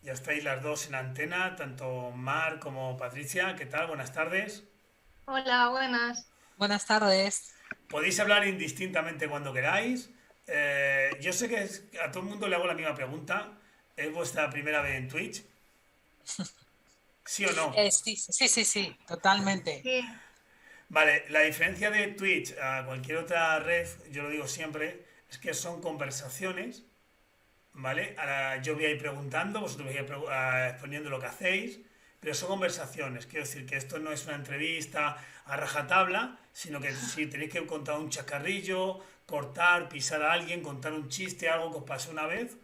Ya estáis las dos en antena, tanto Mar como Patricia. ¿Qué tal? Buenas tardes. Hola, buenas. Buenas tardes. Podéis hablar indistintamente cuando queráis. Yo sé que a todo el mundo le hago la misma pregunta. ¿Es vuestra primera vez en Twitch? ¿Sí o no? Sí, sí, sí, sí, totalmente. Sí, Vale, la diferencia de Twitch a cualquier otra red, yo lo digo siempre, es que son conversaciones, ¿vale? Ahora yo voy a ir preguntando, vosotros vais a ir exponiendo lo que hacéis, pero son conversaciones. Quiero decir que esto no es una entrevista a rajatabla, sino que si tenéis que contar un chacarrillo, cortar, pisar a alguien, contar un chiste, algo que os pasó una vez,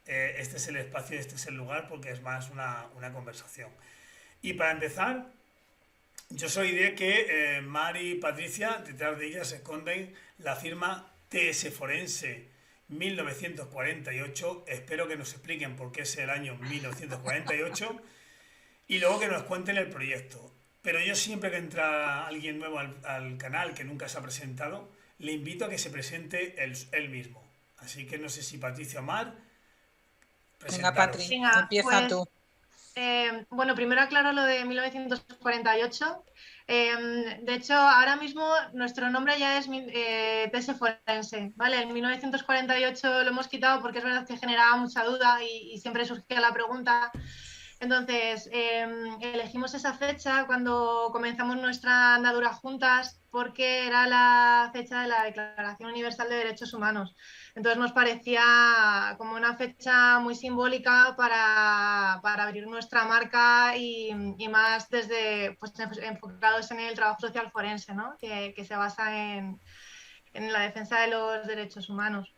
este es el espacio, este es el lugar, porque es más una conversación. Y para empezar, yo soy de que Mari y Patricia, detrás de ellas se esconden la firma TS Forense 1948. Espero que nos expliquen por qué es el año 1948 y luego que nos cuenten el proyecto. Pero yo siempre que entra alguien nuevo al canal que nunca se ha presentado, le invito a que se presente él mismo. Así que no sé si Patricia o Mar, Venga, presentaros. Patri, venga, empieza pues tú. bueno, primero aclaro lo de 1948. De hecho, ahora mismo nuestro nombre ya es TS Forense, ¿vale? En 1948 lo hemos quitado porque es verdad que generaba mucha duda y siempre surgía la pregunta. Entonces, elegimos esa fecha cuando comenzamos nuestra andadura juntas porque era la fecha de la Declaración Universal de Derechos Humanos. Entonces nos parecía como una fecha muy simbólica para abrir nuestra marca y más desde pues, enfocados en el trabajo social forense, ¿no? Que se basa en la defensa de los derechos humanos.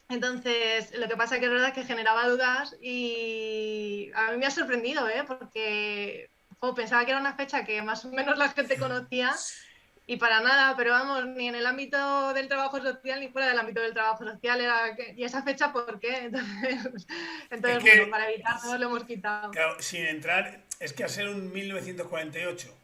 Entonces, lo que pasa que es verdad que generaba dudas y a mí me ha sorprendido, ¿eh? Porque pensaba que era una fecha que más o menos la gente conocía y para nada, pero vamos, ni en el ámbito del trabajo social ni fuera del ámbito del trabajo social era ¿y esa fecha por qué? Es Entonces bueno, que, para evitarlo lo hemos quitado. claro, sin entrar, es que al ser un 1948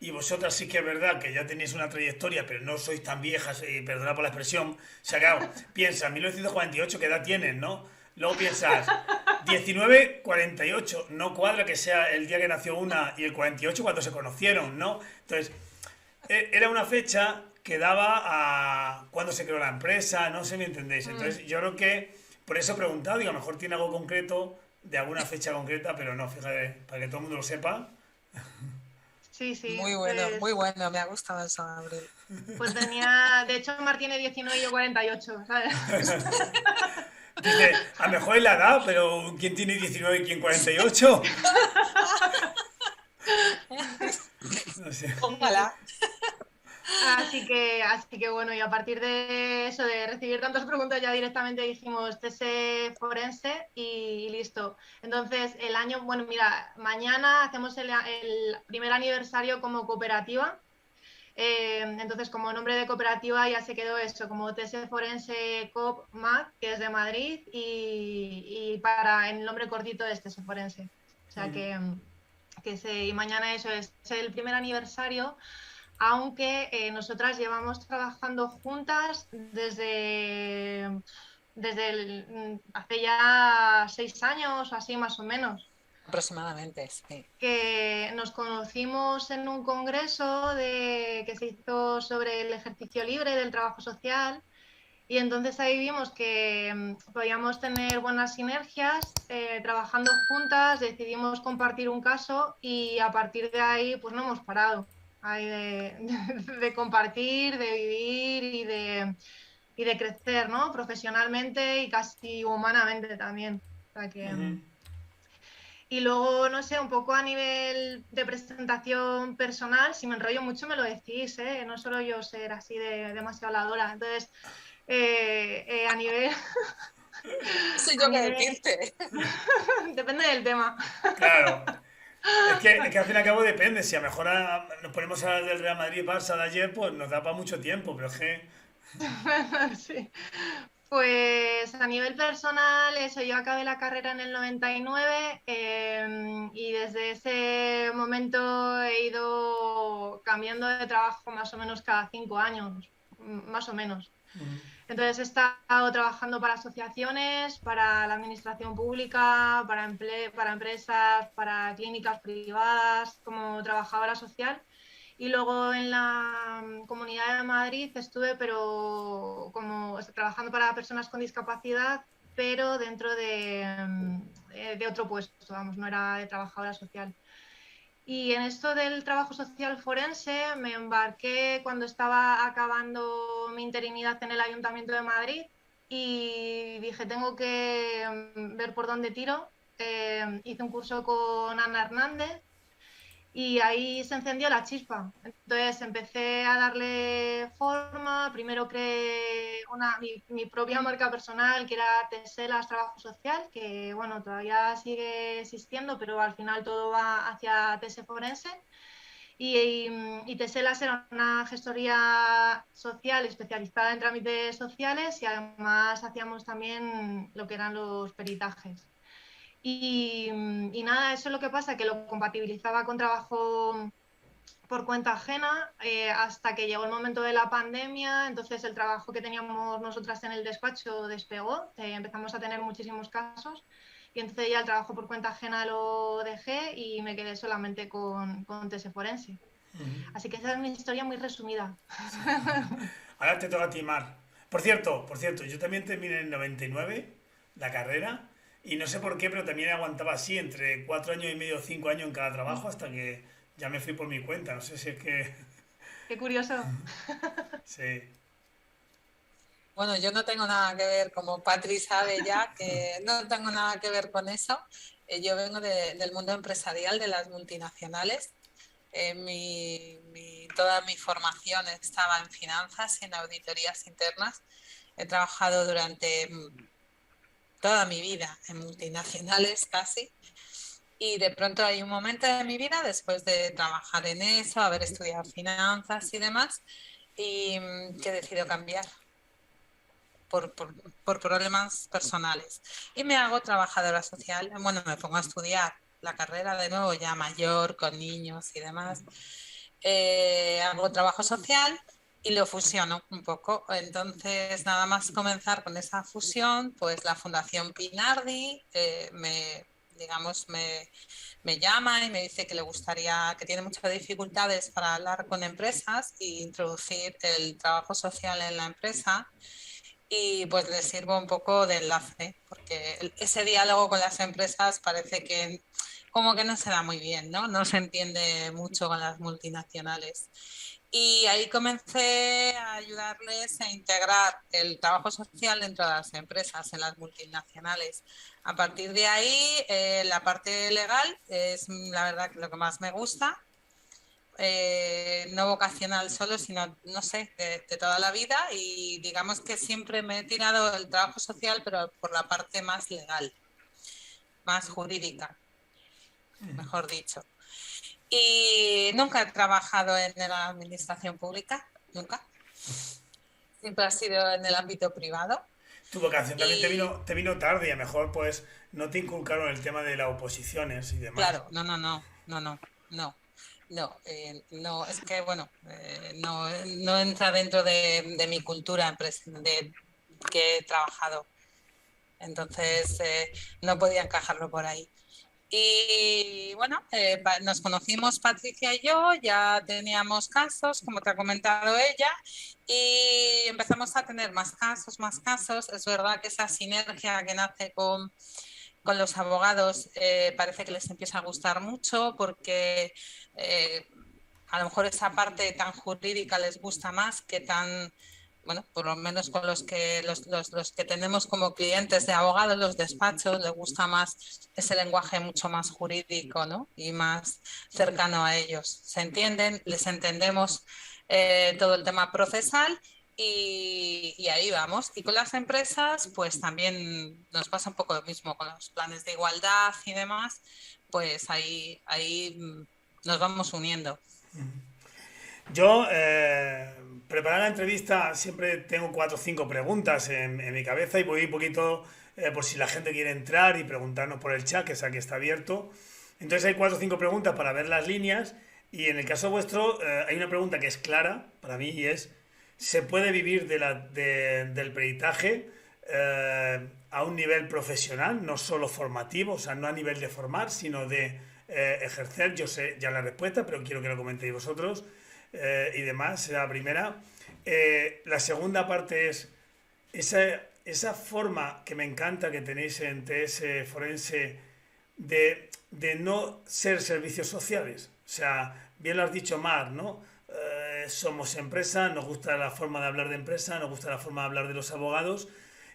y vosotras sí que es verdad que ya tenéis una trayectoria, pero no sois tan viejas, y perdona por la expresión. O sea, claro, piensa, 1948, ¿qué edad tienes, no? Luego piensas, 1948, no cuadra que sea el día que nació una y el 48 cuando se conocieron, ¿no? Entonces, era una fecha que daba a cuando se creó la empresa, no sé si me entendéis. Mm, Entonces, yo creo que, por eso he preguntado, digo, a lo mejor tiene algo concreto, de alguna fecha concreta, pero no, fíjate, para que todo el mundo lo sepa. sí, sí, Muy bueno, me ha gustado eso, Abril. pues tenía, de hecho Mar tiene 19 y yo 48, ¿sabes? Dice, a lo mejor es la edad, pero ¿quién tiene 19 y quién 48? No sé. Sí. Ojalá. Así que bueno, y a partir de eso, de recibir tantas preguntas, ya directamente dijimos TS Forense y listo. Entonces, el año, bueno, mira, mañana hacemos el primer aniversario como cooperativa. Entonces, como nombre de cooperativa ya se quedó eso, como TS Forense Coop Mag, que es de Madrid, y para el nombre cortito es TS Forense. O sea y mañana eso es el primer aniversario, aunque nosotras llevamos trabajando juntas desde hace ya 6 años o así más o menos, Aproximadamente, sí. que nos conocimos en un congreso que se hizo sobre el ejercicio libre del trabajo social y entonces ahí vimos que podíamos tener buenas sinergias trabajando juntas, decidimos compartir un caso y a partir de ahí pues no hemos parado ahí de compartir, de vivir y de crecer, ¿no? Profesionalmente y casi humanamente también. O sea que, y luego, no sé, un poco a nivel de presentación personal, si me enrollo mucho me lo decís, ¿eh? No solo yo ser así de demasiado habladora. Entonces, a nivel, No sé a yo qué nivel, decirte. depende del tema. Claro, es que al fin y al cabo depende. Si a lo mejor nos ponemos a hablar del Real Madrid-Barça de ayer, pues nos da para mucho tiempo, pero es que. Sí. Pues a nivel personal, eso, yo acabé la carrera en el 99 y desde ese momento he ido cambiando de trabajo más o menos cada 5 años, más o menos. Entonces he estado trabajando para asociaciones, para la administración pública, para empresas, para clínicas privadas, como trabajadora social. Y luego en la Comunidad de Madrid estuve, pero como trabajando para personas con discapacidad, pero dentro de otro puesto, vamos, no era de trabajadora social. Y en esto del trabajo social forense me embarqué cuando estaba acabando mi interinidad en el Ayuntamiento de Madrid y dije, tengo que ver por dónde tiro. Hice un curso con Ana Hernández y ahí se encendió la chispa. Entonces empecé a darle forma. Primero creé mi propia marca personal, que era Teselas Trabajo Social, que bueno, todavía sigue existiendo, pero al final todo va hacia Tese Forense. Y Teselas era una gestoría social especializada en trámites sociales y además hacíamos también lo que eran los peritajes. Y nada, eso es lo que pasa, que lo compatibilizaba con trabajo por cuenta ajena hasta que llegó el momento de la pandemia. Entonces el trabajo que teníamos nosotras en el despacho despegó, empezamos a tener muchísimos casos y entonces ya el trabajo por cuenta ajena lo dejé y me quedé solamente con Tese Forense. Así que esa es mi historia muy resumida. Ahora te toca a ti, Mar. Por cierto, yo también terminé en 99 la carrera y no sé por qué, pero también aguantaba así entre 4 años y medio, 5 años en cada trabajo hasta que ya me fui por mi cuenta. No sé si es que... Qué curioso. Sí. Bueno, yo no tengo nada que ver, como Patri sabe ya, que no tengo nada que ver con eso. Yo vengo del mundo empresarial, de las multinacionales. Toda mi formación estaba en finanzas y en auditorías internas. He trabajado durante toda mi vida en multinacionales casi. Y de pronto hay un momento de mi vida, después de trabajar en eso, haber estudiado finanzas y demás, y que decido cambiar por problemas personales. Y me hago trabajadora social. Bueno, me pongo a estudiar la carrera de nuevo, ya mayor, con niños y demás. Hago trabajo social y lo fusiono un poco. Entonces, nada más comenzar con esa fusión, pues la Fundación Pinardi me llama y me dice que le gustaría, que tiene muchas dificultades para hablar con empresas e introducir el trabajo social en la empresa. Y pues les sirvo un poco de enlace, porque ese diálogo con las empresas parece que como que no se da muy bien, ¿no? No se entiende mucho con las multinacionales. Y ahí comencé a ayudarles a integrar el trabajo social dentro de las empresas, en las multinacionales. A partir de ahí, la parte legal es la verdad lo que más me gusta. No vocacional solo, sino, no sé, de toda la vida, y digamos que siempre me he tirado el trabajo social, pero por la parte más legal, más jurídica, mejor dicho. Y nunca he trabajado en la administración pública, nunca. Siempre ha sido en el ámbito privado. Tu vocación también Y te vino tarde y a lo mejor pues no te inculcaron el tema de las oposiciones y demás. claro, no, es que bueno, no entra dentro de mi cultura que he trabajado. Entonces no podía encajarlo por ahí. Y bueno, nos conocimos Patricia y yo, ya teníamos casos, como te ha comentado ella, y empezamos a tener más casos, más casos. Es verdad que esa sinergia que nace con los abogados parece que les empieza a gustar mucho porque eh, a lo mejor esa parte tan jurídica les gusta más que tan, bueno, por lo menos con los que tenemos como clientes de abogados, los despachos, les gusta más ese lenguaje mucho más jurídico, ¿no? Y más cercano a ellos. Se entienden, les entendemos todo el tema procesal y ahí vamos. Y con las empresas, pues también nos pasa un poco lo mismo con los planes de igualdad y demás, pues ahí nos vamos uniendo. Yo, preparar la entrevista, siempre tengo 4 o 5 preguntas en mi cabeza y voy un poquito por si la gente quiere entrar y preguntarnos por el chat, que es aquí está abierto. Entonces hay 4 o 5 preguntas para ver las líneas y en el caso vuestro hay una pregunta que es clara para mí y es se puede vivir del peritaje a un nivel profesional, no solo formativo, o sea, no a nivel de formar, sino de ejercer. Yo sé ya la respuesta, pero quiero que lo comentéis vosotros y demás, será la primera. La segunda parte es esa forma que me encanta que tenéis en TS Forense de no ser servicios sociales. O sea, bien lo has dicho, Mar, ¿no? Somos empresa, nos gusta la forma de hablar de empresa, nos gusta la forma de hablar de los abogados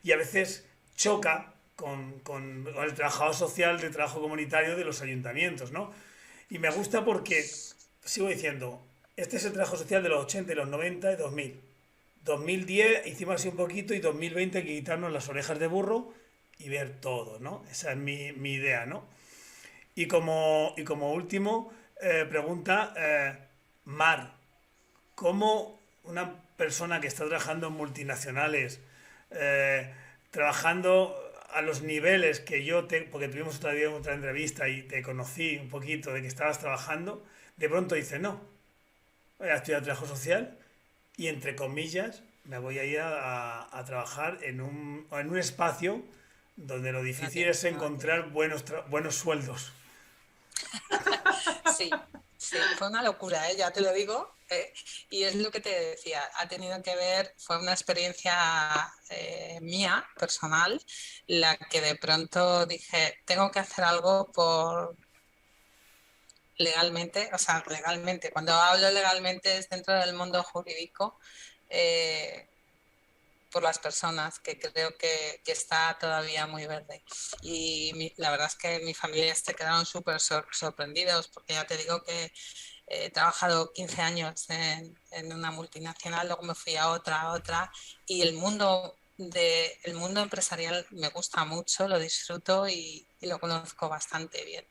y a veces choca con el trabajador social de trabajo comunitario de los ayuntamientos, ¿no? Y me gusta porque, sigo diciendo, este es el trabajo social de los 80 y los 90 y 2000. 2010 hicimos así un poquito y 2020 hay que quitarnos las orejas de burro y ver todo, ¿no? Esa es mi idea, ¿no? Y como último, pregunta, Mar, ¿cómo una persona que está trabajando en multinacionales, trabajando a los niveles que porque tuvimos otra día otra entrevista y te conocí un poquito de que estabas trabajando, de pronto dice, no, voy a estudiar trabajo social y entre comillas me voy a ir a trabajar en un espacio donde lo difícil es encontrar buenos sueldos? Sí, sí, fue una locura, ¿eh? Ya te lo digo. Y es lo que te decía, ha tenido que ver, fue una experiencia mía, personal, la que de pronto dije, tengo que hacer algo por legalmente, o sea, legalmente, cuando hablo legalmente es dentro del mundo jurídico, eh, por las personas, que creo que está todavía muy verde. Y la verdad es que mi familia se quedaron súper sorprendidos, porque ya te digo que he trabajado 15 años en una multinacional, luego me fui a otra, y el mundo empresarial me gusta mucho, lo disfruto y lo conozco bastante bien.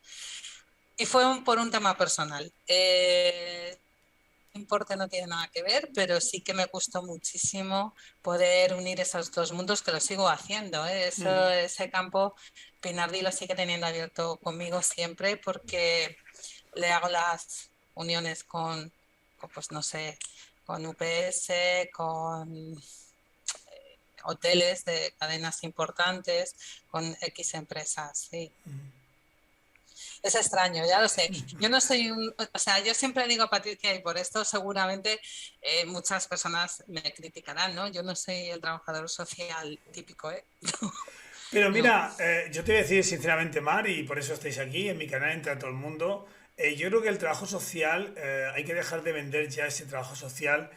Y fue por un tema personal. Importe no tiene nada que ver, pero sí que me gustó muchísimo poder unir esos dos mundos, que lo sigo haciendo, ¿eh? Ese campo Pinardi lo sigue teniendo abierto conmigo siempre, porque le hago las uniones pues no sé, con UPS, con hoteles de cadenas importantes, con X empresas, sí. Es extraño, ya lo sé. Yo no soy o sea, yo siempre digo, Patricia, y por esto seguramente muchas personas me criticarán, ¿no? Yo no soy el trabajador social típico, ¿eh? Pero No. mira, yo te voy a decir sinceramente, Mar, y por eso estáis aquí, en mi canal Entra Todo el Mundo. Yo creo que el trabajo social, hay que dejar de vender ya ese trabajo social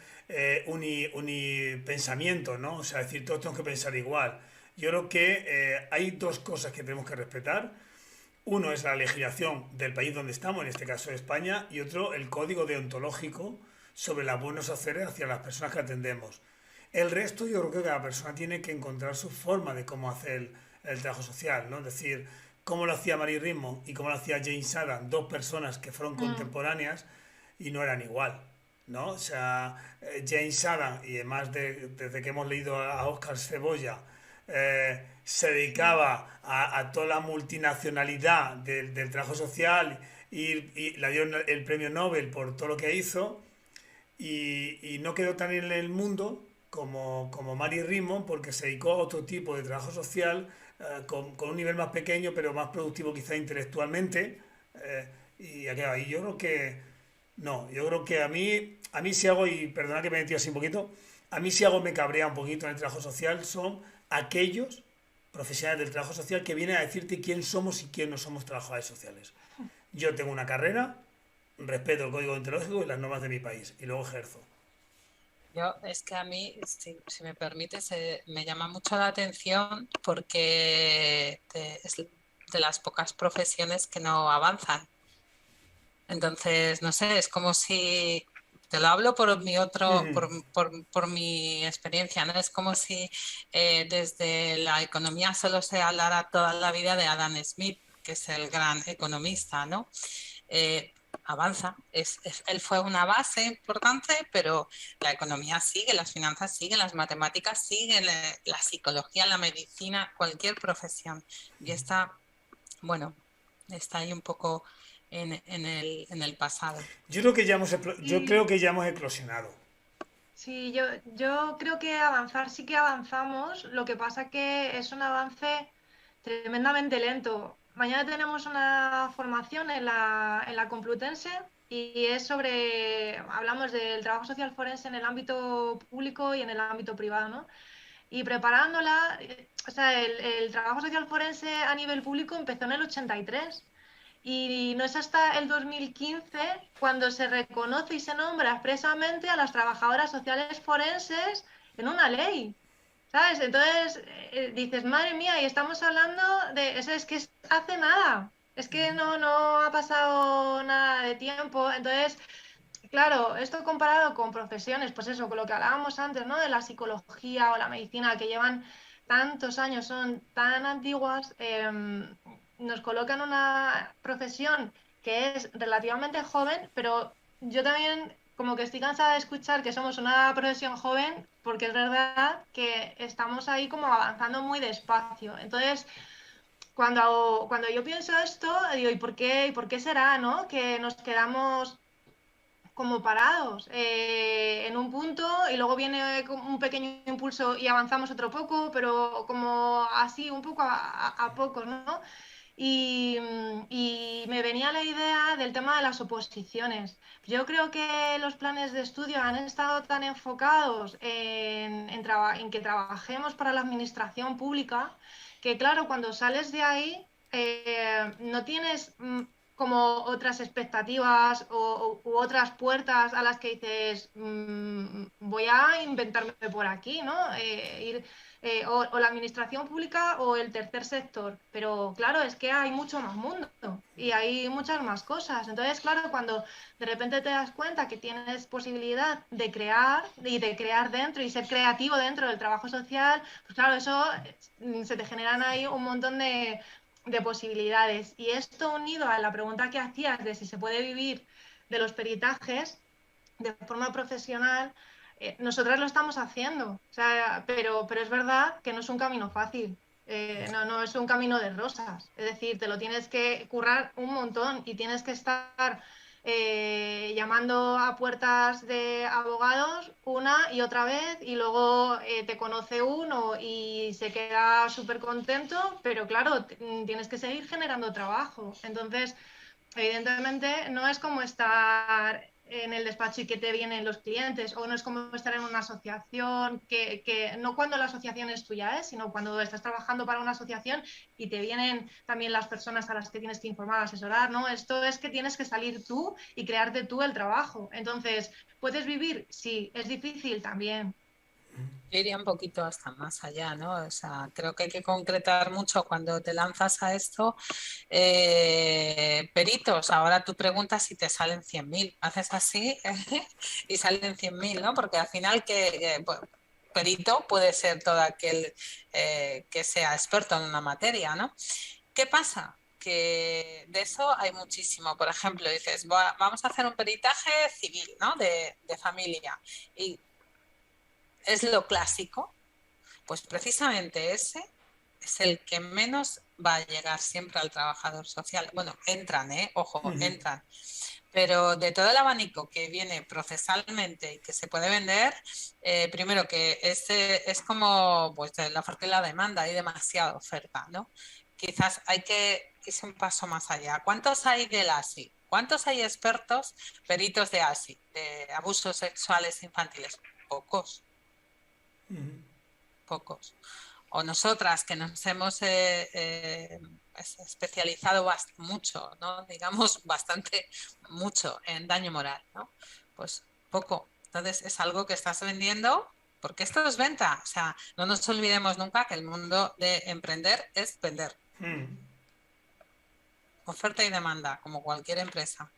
unipensamiento, ¿no? O sea, decir, todos tenemos que pensar igual. Yo creo que hay dos cosas que tenemos que respetar. Uno es la legislación del país donde estamos, en este caso España, y otro el código deontológico sobre los buenos haceres hacia las personas que atendemos. El resto yo creo que cada persona tiene que encontrar su forma de cómo hacer el trabajo social, ¿no? Es decir, cómo lo hacía Mary Rimmon y cómo lo hacía James Adam, dos personas que fueron contemporáneas y no eran igual, ¿no? O sea, James Adam, y además desde que hemos leído a Oscar Cebolla, se dedicaba a toda la multinacionalidad del trabajo social y le dio el premio Nobel por todo lo que hizo y no quedó tan en el mundo como Mary Rimmon porque se dedicó a otro tipo de trabajo social con un nivel más pequeño pero más productivo quizá intelectualmente y ahí yo creo que no, yo creo que a mí si hago, y perdona que me he metido así un poquito, a mí si algo me cabrea un poquito en el trabajo social son aquellos profesionales del trabajo social que vienen a decirte quién somos y quién no somos trabajadores sociales. Yo tengo una carrera, respeto el código deontológico y las normas de mi país y luego ejerzo. Es que a mí, si me permites, me llama mucho la atención porque es de las pocas profesiones que no avanzan. Entonces, no sé, es como si, te lo hablo por por mi experiencia, ¿no? Es como si desde la economía solo se hablara toda la vida de Adam Smith, que es el gran economista, ¿no? Avanza, él fue una base importante, pero la economía sigue, las finanzas siguen, las matemáticas siguen, la psicología, la medicina, cualquier profesión. Y bueno, está ahí un poco en el pasado. Yo creo que ya hemos Y eclosionado. Sí, yo creo que avanzar sí que avanzamos, lo que pasa que es un avance tremendamente lento. Mañana tenemos una formación en la Complutense y es sobre, hablamos del trabajo social forense en el ámbito público y en el ámbito privado, ¿no? Y preparándola, o sea, el trabajo social forense a nivel público empezó en el 83 y no es hasta el 2015 cuando se reconoce y se nombra expresamente a las trabajadoras sociales forenses en una ley. ¿Sabes? Entonces dices, madre mía, y estamos hablando de eso, es que hace nada, es que no ha pasado nada de tiempo. Entonces, claro, esto comparado con profesiones, pues eso, con lo que hablábamos antes, ¿no? De la psicología o la medicina, que llevan tantos años, son tan antiguas, nos colocan una profesión que es relativamente joven, pero yo también como que estoy cansada de escuchar que somos una profesión joven, porque es verdad que estamos ahí como avanzando muy despacio. Entonces, cuando yo pienso esto, digo, ¿y por qué será, no? Que nos quedamos como parados en un punto y luego viene un pequeño impulso y avanzamos otro poco, pero como así, un poco a poco, ¿no? Y me venía la idea del tema de las oposiciones. Yo creo que los planes de estudio han estado tan enfocados en que trabajemos para la administración pública que, claro, cuando sales de ahí no tienes como otras expectativas u otras puertas a las que dices, voy a inventarme por aquí, ¿no? O la administración pública o el tercer sector. Pero claro, es que hay mucho más mundo y hay muchas más cosas. Entonces, claro, cuando de repente te das cuenta que tienes posibilidad de crear y de crear dentro y ser creativo dentro del trabajo social, pues claro, eso se te generan ahí un montón de posibilidades. Y esto unido a la pregunta que hacías de si se puede vivir de los peritajes de forma profesional, nosotras lo estamos haciendo, o sea, pero es verdad que no es un camino fácil. No es un camino de rosas, es decir, te lo tienes que currar un montón y tienes que estar llamando a puertas de abogados una y otra vez y luego te conoce uno y se queda súper contento, pero claro, tienes que seguir generando trabajo. Entonces, evidentemente, no es como estar en el despacho y que te vienen los clientes, o no es como estar en una asociación, que no cuando la asociación es tuya, sino cuando estás trabajando para una asociación y te vienen también las personas a las que tienes que informar, asesorar, ¿no? Esto es que tienes que salir tú y crearte tú el trabajo. Entonces, ¿puedes vivir? Sí, es difícil también. Yo iría un poquito hasta más allá, ¿no? O sea, creo que hay que concretar mucho cuando te lanzas a esto. Peritos, ahora tú preguntas si te salen 100.000. Haces así y salen 100.000, ¿no? Porque al final pues, perito puede ser todo aquel que sea experto en una materia, ¿no? ¿Qué pasa? Que de eso hay muchísimo. Por ejemplo, dices, vamos a hacer un peritaje civil, ¿no? De familia. Y es lo clásico, pues precisamente ese es el que menos va a llegar siempre al trabajador social. Bueno, entran, ojo, entran. Pero de todo el abanico que viene procesalmente y que se puede vender, primero que es como pues, la oferta y la demanda, hay demasiada oferta, ¿no? Quizás hay que irse un paso más allá. ¿Cuántos hay del ASI? ¿Cuántos hay expertos peritos de ASI, de abusos sexuales infantiles? Pocos, pocos. O nosotras que nos hemos especializado mucho, ¿no? Digamos bastante mucho en daño moral, ¿no? Pues poco. Entonces es algo que estás vendiendo porque esto es venta. O sea, no nos olvidemos nunca que el mundo de emprender es vender. Oferta y demanda, como cualquier empresa.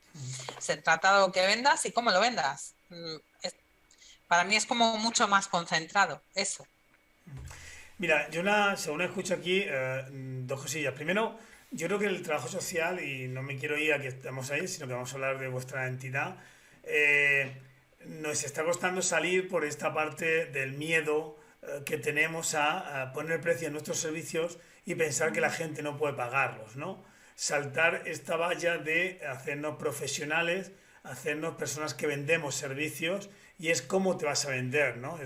Se trata de lo que vendas y cómo lo vendas. Para mí es como mucho más concentrado, eso. Mira, según escucho aquí, dos cosillas. Primero, yo creo que el trabajo social, y no me quiero ir a que estamos ahí, sino que vamos a hablar de vuestra entidad, nos está costando salir por esta parte del miedo que tenemos a poner precio en nuestros servicios y pensar que la gente no puede pagarlos, ¿no? Saltar esta valla de hacernos profesionales hacernos personas que vendemos servicios y es cómo te vas a vender, ¿no?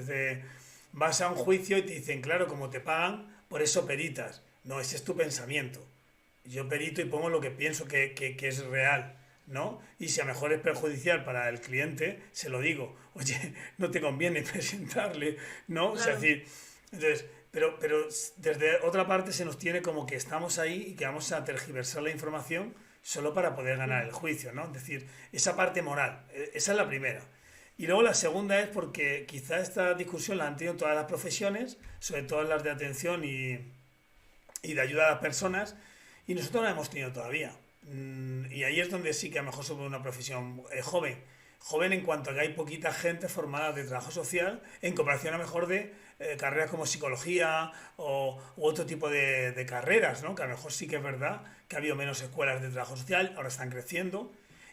Vas a un juicio y te dicen, claro, como te pagan, por eso peritas. No, ese es tu pensamiento. Yo perito y pongo lo que pienso que es real, ¿no? Y si a lo mejor es perjudicial para el cliente, se lo digo. Oye, no te conviene presentarle, ¿no? O sea, es Claro. decir, entonces, pero desde otra parte se nos tiene como que estamos ahí y que vamos a tergiversar la información solo para poder ganar el juicio, ¿no? Es decir, esa parte moral, esa es la primera. Y luego la segunda es porque quizá esta discusión la han tenido todas las profesiones, sobre todo las de atención y de ayuda a las personas, y nosotros no la hemos tenido todavía. Y ahí es donde sí que a lo mejor somos una profesión joven. Joven en cuanto a que hay poquita gente formada de trabajo social, en comparación a lo mejor de carreras como psicología u otro tipo de carreras, ¿no? Que a lo mejor sí que es verdad que ha habido menos escuelas de trabajo social, ahora están creciendo,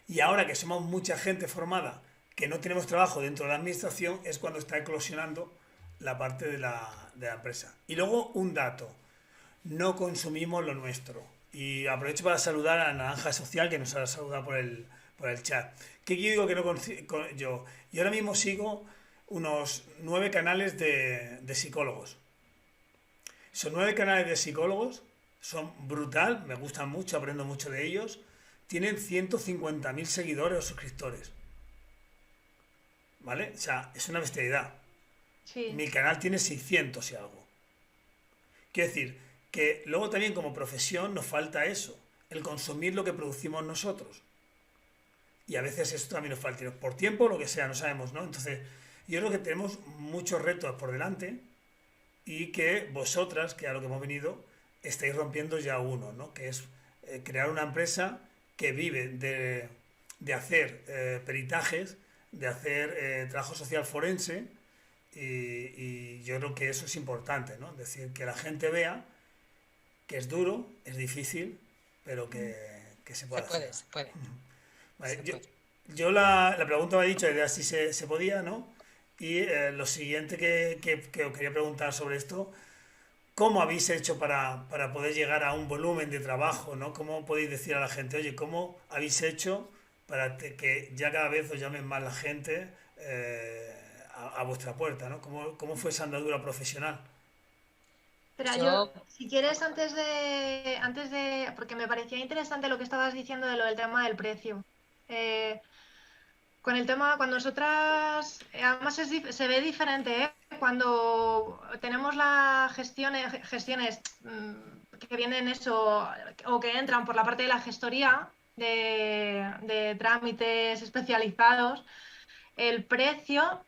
y ahora que somos mucha gente formada, que no tenemos trabajo dentro de la administración, es cuando está eclosionando la parte de la empresa. Y luego un dato, no consumimos lo nuestro. Y aprovecho para saludar a Naranja Social, que nos ha saludado por el chat. ¿Qué yo digo que no yo ahora mismo sigo unos 9 canales de psicólogos. Son 9 canales de psicólogos, son brutal, me gustan mucho, aprendo mucho de ellos. Tienen 150.000 seguidores o suscriptores, ¿vale? O sea, es una bestialidad. Sí, Mi canal tiene 600 y algo. Quiero decir que luego también como profesión nos falta eso, el consumir lo que producimos nosotros. Y a veces esto también nos falta, por tiempo o lo que sea, no sabemos, ¿no? Entonces, yo creo que tenemos muchos retos por delante y que vosotras, que a lo que hemos venido, estáis rompiendo ya uno, ¿no? Que es crear una empresa que vive de hacer peritajes, de hacer trabajo social forense y yo creo que eso es importante, ¿no? Es decir, que la gente vea que es duro, es difícil, pero que se Se puede hacer. puede, se puede, Vale, se yo, puede. yo la pregunta me ha dicho era si se podía, ¿no? Y lo siguiente que os quería preguntar sobre esto, ¿cómo habéis hecho para poder llegar a un volumen de trabajo, ¿no? ¿Cómo podéis decir a la gente, oye, cómo habéis hecho para que ya cada vez os llamen más la gente a vuestra puerta, ¿no? ¿Cómo fue esa andadura profesional? pero yo, Yo, si quieres, porque me parecía interesante lo que estabas diciendo de lo del tema del precio. Eh, con el tema, cuando nosotras, además se ve diferente, ¿eh? Cuando tenemos las gestiones que vienen eso, o que entran por la parte de la gestoría de trámites especializados, el precio,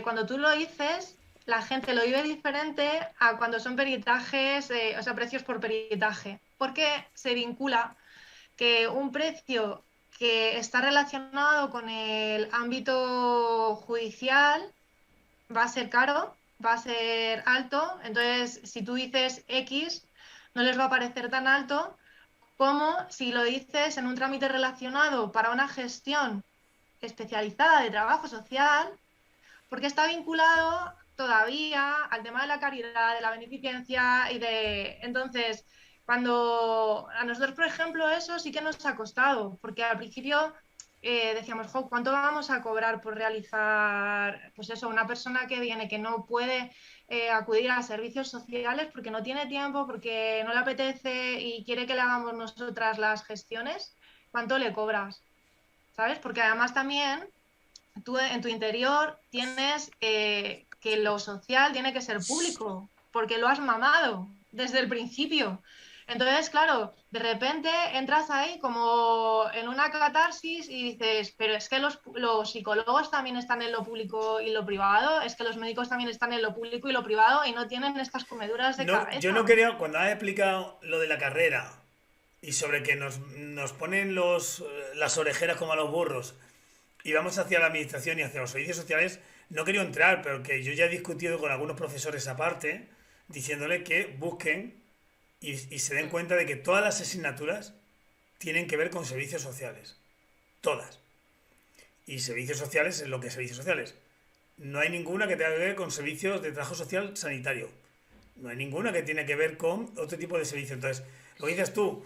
cuando tú lo dices, la gente lo vive diferente a cuando son peritajes, o sea, precios por peritaje, porque se vincula que un precio que está relacionado con el ámbito judicial va a ser caro, va a ser alto, entonces si tú dices X, no les va a parecer tan alto como si lo dices en un trámite relacionado para una gestión especializada de trabajo social, porque está vinculado todavía al tema de la caridad, de la beneficencia y de... Entonces, cuando a nosotros, por ejemplo, eso sí que nos ha costado, porque al principio decíamos, jo, ¿cuánto vamos a cobrar por realizar, pues eso, una persona que viene, que no puede acudir a servicios sociales porque no tiene tiempo, porque no le apetece y quiere que le hagamos nosotras las gestiones? ¿Cuánto le cobras? ¿Sabes? Porque además también tú en tu interior tienes que lo social tiene que ser público, porque lo has mamado desde el principio. Entonces, claro, de repente entras ahí como en una catarsis y dices, pero es que los psicólogos también están en lo público y lo privado, es que los médicos también están en lo público y lo privado y no tienen estas comeduras de No, yo no cabeza. quería, cuando has explicado lo de la carrera y sobre que nos ponen las orejeras como a los burros y vamos hacia la administración y hacia los servicios sociales, no quería entrar, pero que yo ya he discutido con algunos profesores aparte, diciéndole que busquen y se den cuenta de que todas las asignaturas tienen que ver con servicios sociales. Todas. Y servicios sociales es lo que es servicios sociales. No hay ninguna que tenga que ver con servicios de trabajo social sanitario. No hay ninguna que tiene que ver con otro tipo de servicio. Entonces, lo que dices tú,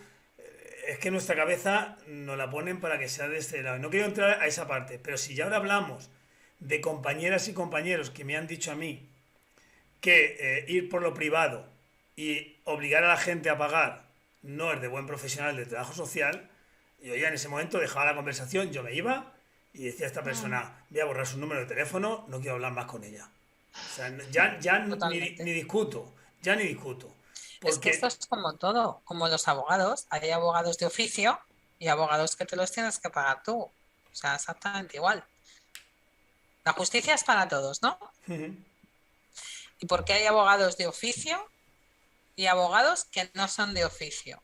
es que nuestra cabeza nos la ponen para que sea de este lado. No quiero entrar a esa parte, pero si ya ahora hablamos de compañeras y compañeros que me han dicho a mí que ir por lo privado y obligar a la gente a pagar no es de buen profesional de trabajo social, yo ya en ese momento dejaba la conversación, yo me iba y decía a esta persona, voy a borrar su número de teléfono, no quiero hablar más con ella. O sea, ya ni discuto, ya ni discuto. Es que esto Porque, es como todo, como los abogados. Hay abogados de oficio y abogados que te los tienes que pagar tú. O sea, exactamente igual. La justicia es para todos, ¿no? ¿Y por qué hay abogados de oficio y abogados que no son de oficio?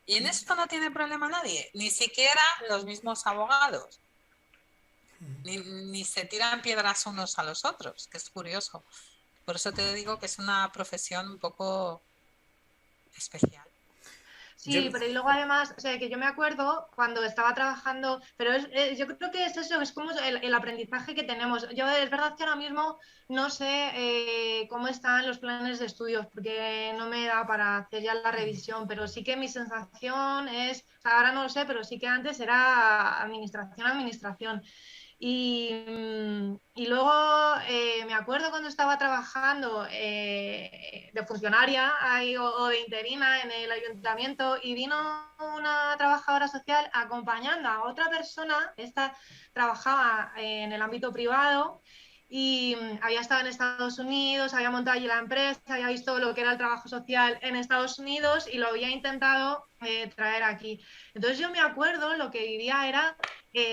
Y en esto no tiene problema nadie, ni siquiera los mismos abogados. Ni se tiran piedras unos a los otros, que es curioso. Por eso te digo que es una profesión un poco especial. Sí, pero y luego además, o sea, que yo me acuerdo cuando estaba trabajando, pero yo creo que es eso, es como el aprendizaje que tenemos. Yo es verdad que ahora mismo no sé cómo están los planes de estudios, porque no me da para hacer ya la revisión, pero sí que mi sensación es, o sea, ahora no lo sé, pero sí que antes era administración. Y luego me acuerdo cuando estaba trabajando de funcionaria o de interina en el ayuntamiento y vino una trabajadora social acompañando a otra persona, esta trabajaba en el ámbito privado y había estado en Estados Unidos, había montado allí la empresa, había visto lo que era el trabajo social en Estados Unidos y lo había intentado traer aquí. Entonces yo me acuerdo, lo que vivía era,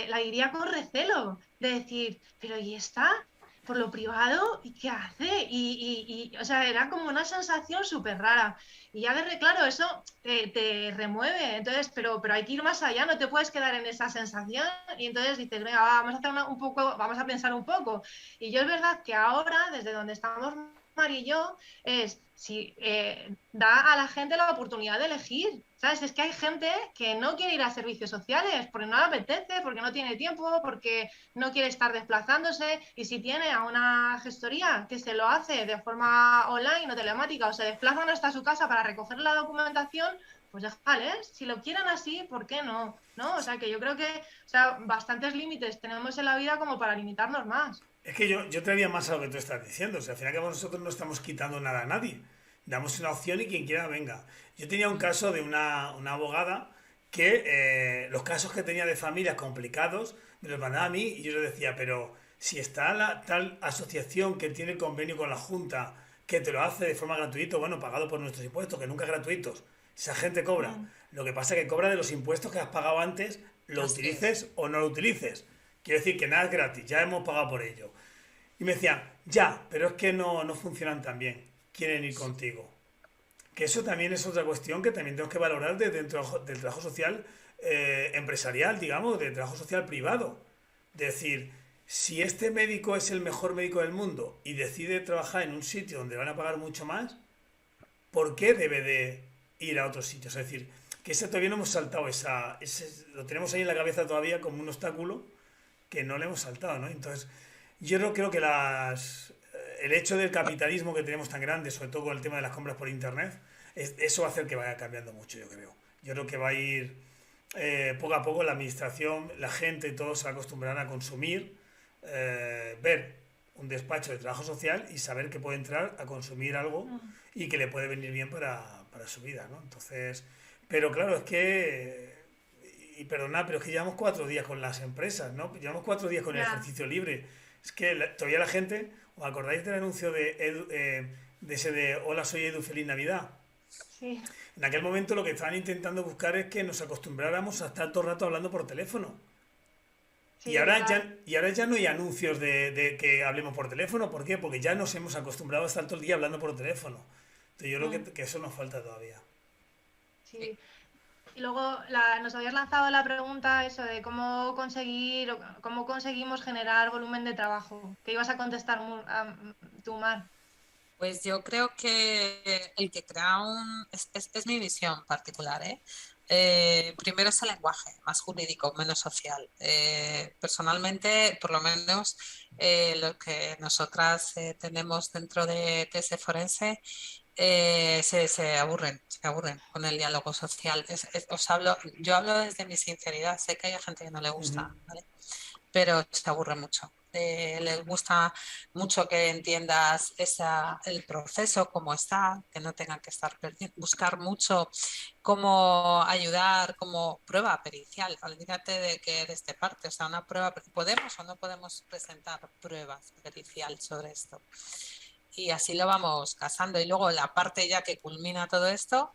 la vivía con recelo, de decir, pero ¿y está? Por lo privado, ¿y qué hace? O sea, era como una sensación súper rara. Y ya de claro, eso te remueve. Entonces, pero hay que ir más allá, no te puedes quedar en esa sensación. Y entonces dices, venga, vamos a hacer un poco, vamos a pensar un poco. Y yo es verdad que ahora, desde donde estamos Mar y yo, es si da a la gente la oportunidad de elegir. ¿Sabes? Es que hay gente que no quiere ir a servicios sociales porque no le apetece, porque no tiene tiempo, porque no quiere estar desplazándose y si tiene a una gestoría que se lo hace de forma online o telemática o se desplazan hasta su casa para recoger la documentación, pues déjales, si lo quieren así, ¿por qué no? ¿No? O sea que yo creo que, o sea, bastantes límites tenemos en la vida como para limitarnos más. es que yo traería más a lo que tú estás diciendo. O sea, al final que nosotros no estamos quitando nada a nadie. Damos una opción y quien quiera venga. Yo tenía un caso de una abogada que los casos que tenía de familias complicados me los mandaba a mí y yo le decía, pero si está la tal asociación que tiene convenio con la Junta que te lo hace de forma gratuita, bueno, pagado por nuestros impuestos, que nunca es gratuitos, esa gente cobra. Lo que pasa es que cobra de los impuestos que has pagado antes, lo Así es. utilices o no lo utilices. Quiero decir que nada es gratis, ya hemos pagado por ello. Y me decían, ya, pero es que no funcionan tan bien, quieren ir contigo. Que eso también es otra cuestión que también tenemos que valorar dentro del trabajo social empresarial, digamos, del trabajo social privado. Decir, si este médico es el mejor médico del mundo y decide trabajar en un sitio donde van a pagar mucho más, ¿por qué debe de ir a otros sitios? Es decir, que ese todavía no hemos saltado, lo tenemos ahí en la cabeza todavía como un obstáculo que no le hemos saltado, ¿no? Entonces, yo no creo que el hecho del capitalismo que tenemos tan grande, sobre todo con el tema de las compras por internet, eso va a hacer que vaya cambiando mucho, yo creo. Yo creo que va a ir poco a poco la administración, la gente, todos se acostumbrarán a consumir, ver un despacho de trabajo social y saber que puede entrar a consumir algo y que le puede venir bien para su vida, ¿no? Entonces, pero claro, es que, y perdonad, pero es que llevamos 4 días con las empresas, ¿no? Llevamos 4 días con el Ya. ejercicio libre. Es que todavía la gente, ¿os acordáis del anuncio de ese de Hola, soy Edu, feliz Navidad? Sí, En aquel momento lo que estaban intentando buscar es que nos acostumbráramos a estar todo el rato hablando por teléfono. Y sí, ahora total. ya, y ahora ya no hay anuncios de que hablemos por teléfono. ¿Por qué? Porque ya nos hemos acostumbrado a estar todo el día hablando por teléfono. Entonces yo creo que eso nos falta todavía. Sí. Sí. Y luego nos habías lanzado la pregunta eso de cómo conseguir, o cómo conseguimos generar volumen de trabajo. Que ibas a contestar tú, Mar. Pues yo creo que el que crea es mi visión particular, ¿eh? Primero es el lenguaje, más jurídico, menos social. Personalmente, por lo menos lo que nosotras tenemos dentro de TS Forense se aburren con el diálogo social. Yo hablo desde mi sinceridad, sé que hay gente que no le gusta, ¿vale? Pero se aburre mucho. Les gusta mucho que entiendas el proceso, cómo está, que no tengan que estar buscar mucho cómo ayudar, como prueba pericial. Olvídate de que eres de parte, o sea, una prueba, ¿podemos o no podemos presentar pruebas pericial sobre esto? Y así lo vamos casando. Y luego la parte ya que culmina todo esto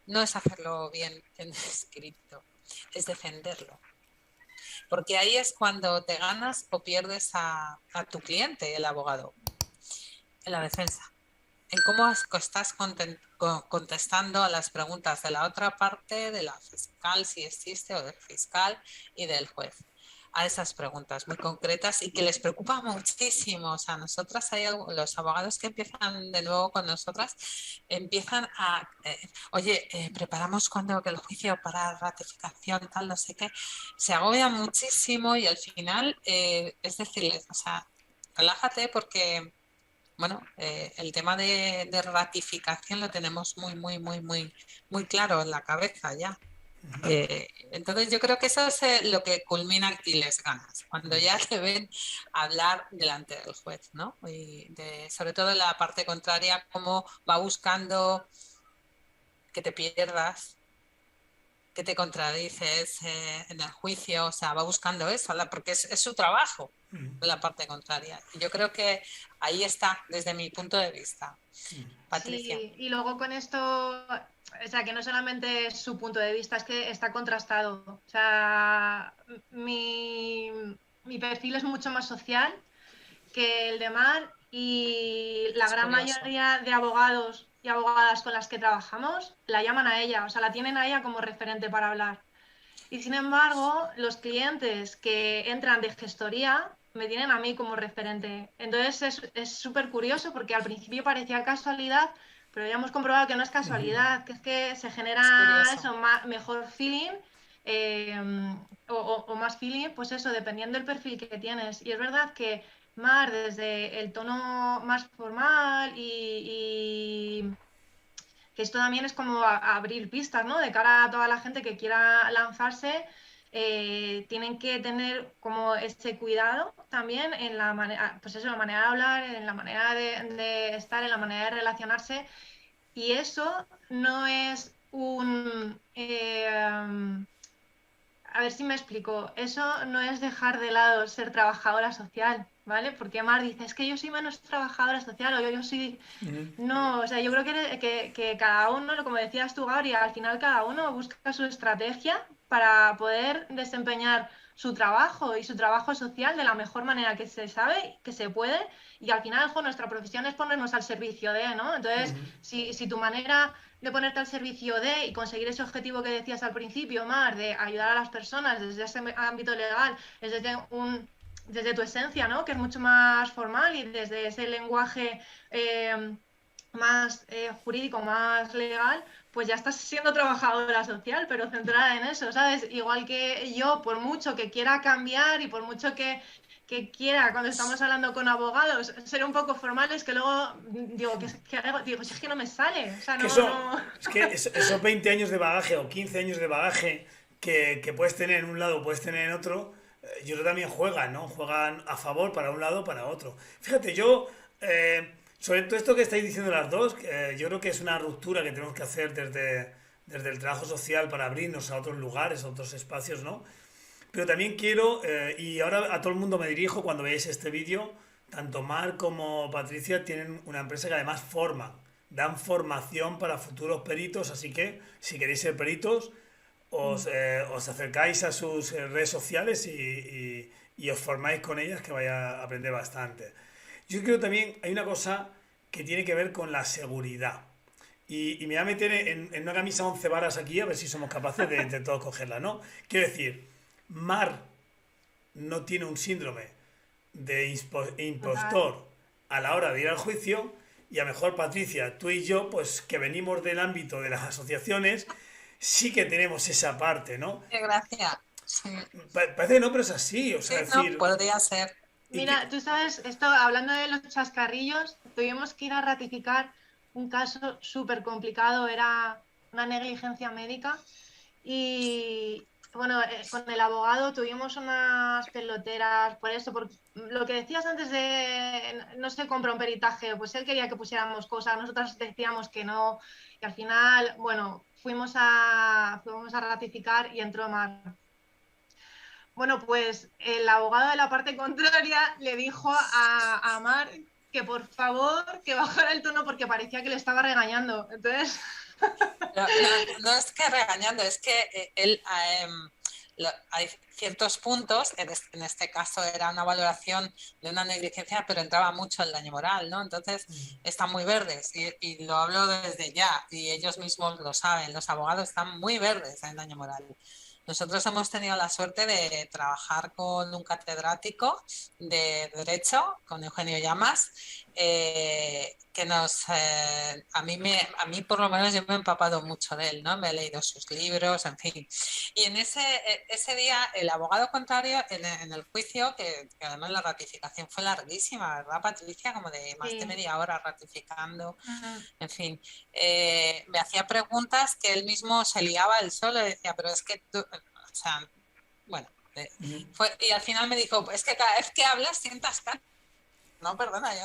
no es hacerlo bien en escrito, es defenderlo. Porque ahí es cuando te ganas o pierdes a tu cliente, el abogado, en la defensa. En cómo estás contestando a las preguntas de la otra parte, de la fiscal, si existe, o del fiscal y del juez. A esas preguntas muy concretas y que les preocupa muchísimo. O sea, nosotras los abogados que empiezan de nuevo con nosotras empiezan a, oye, preparamos cuando que el juicio para ratificación, tal, no sé qué, se agobian muchísimo y al final es decirles, o sea, relájate porque, bueno, el tema de ratificación lo tenemos muy claro en la cabeza ya. Entonces yo creo que eso es lo que culmina y les ganas, cuando ya te ven hablar delante del juez, ¿no? Y sobre todo en la parte contraria, cómo va buscando que te pierdas, que te contradices en el juicio, o sea, va buscando eso, porque es su trabajo, la parte contraria. Y yo creo que ahí está, desde mi punto de vista. Patricia. Sí, y luego con esto, o sea, que no solamente es su punto de vista, es que está contrastado. O sea, mi perfil es mucho más social que el de Mar y la Es gran curioso. mayoría de abogados y abogadas con las que trabajamos la llaman a ella, o sea, la tienen a ella como referente para hablar. Y sin embargo, los clientes que entran de gestoría me tienen a mí como referente. Entonces es súper curioso porque al principio parecía casualidad, pero ya hemos comprobado que no es casualidad, que es que se Es genera curioso. eso, mejor feeling eh, o más feeling, pues eso, dependiendo del perfil que tienes. Y es verdad que Mar, desde el tono más formal y que esto también es como abrir pistas, ¿no? De cara a toda la gente que quiera lanzarse, tienen que tener como ese cuidado también en la manera, pues eso, la manera de hablar, en la manera de estar, en la manera de relacionarse. Y eso no es a ver si me explico. Eso no es dejar de lado ser trabajadora social, ¿vale? Porque Mar dice, es que yo soy menos trabajadora social o yo soy... No, o sea, yo creo que cada uno, como decías tú, Gabriel, al final cada uno busca su estrategia para poder desempeñar su trabajo y su trabajo social de la mejor manera que se sabe, que se puede, y al final, nuestra profesión es ponernos al servicio de, ¿no? Entonces, si tu manera de ponerte al servicio de y conseguir ese objetivo que decías al principio, Mar, de ayudar a las personas desde ese ámbito legal, es desde tu esencia, ¿no? Que es mucho más formal y desde ese lenguaje más jurídico, más legal, pues ya estás siendo trabajadora social, pero centrada en eso, ¿sabes? Igual que yo, por mucho que quiera cambiar y por mucho que quiera, cuando estamos hablando con abogados, ser un poco formales, que luego digo, digo, si es que no me sale, o sea, Que es que esos 20 años de bagaje o 15 años de bagaje que puedes tener en un lado, puedes tener en otro, yo creo que también juegan, ¿no? Juegan a favor para un lado o para otro. Fíjate, yo, sobre todo esto que estáis diciendo las dos, yo creo que es una ruptura que tenemos que hacer desde el trabajo social para abrirnos a otros lugares, a otros espacios, ¿no? Pero también quiero, y ahora a todo el mundo me dirijo cuando veáis este vídeo, tanto Mar como Patricia tienen una empresa que además forma, dan formación para futuros peritos, así que si queréis ser peritos, os acercáis a sus redes sociales y os formáis con ellas, que vais a aprender bastante. Yo creo también hay una cosa que tiene que ver con la seguridad. Y me voy a meter en una camisa 11 varas aquí a ver si somos capaces de todos cogerla, ¿no? Quiero decir, Mar no tiene un síndrome de impostor a la hora de ir al juicio y a lo mejor Patricia, tú y yo, pues que venimos del ámbito de las asociaciones, sí que tenemos esa parte, ¿no? Qué gracia. Sí. Parece que no, pero es así, o sea, Sí, decir... no, podría ser. y Mira, tú sabes, esto hablando de los chascarrillos, tuvimos que ir a ratificar un caso súper complicado, era una negligencia médica y bueno, con el abogado tuvimos unas peloteras por eso, por lo que decías antes de no se compra un peritaje, pues él quería que pusiéramos cosas, nosotros decíamos que no, y al final, bueno, fuimos a ratificar y entró Mar. Bueno, pues el abogado de la parte contraria le dijo a Mar que por favor que bajara el tono porque parecía que le estaba regañando. Entonces, No, no es que regañando, es que él hay ciertos puntos, en este caso era una valoración de una negligencia, pero entraba mucho el daño moral, ¿no? Entonces están muy verdes y lo hablo desde ya y ellos mismos lo saben, los abogados están muy verdes en daño moral. Nosotros hemos tenido la suerte de trabajar con un catedrático de Derecho, con Eugenio Llamas, a mí por lo menos yo me he empapado mucho de él, ¿no? Me he leído sus libros, en fin. Y en ese día el abogado contrario en el juicio, que además la ratificación fue larguísima, ¿verdad, Patricia? Como de más de sí. media hora ratificando, Ujú. en fin. Me hacía preguntas que él mismo se liaba él solo y decía, pero es que tú, o sea, bueno. Y al final me dijo, es que cada vez que hablas sientas cátedra. No, perdona, yo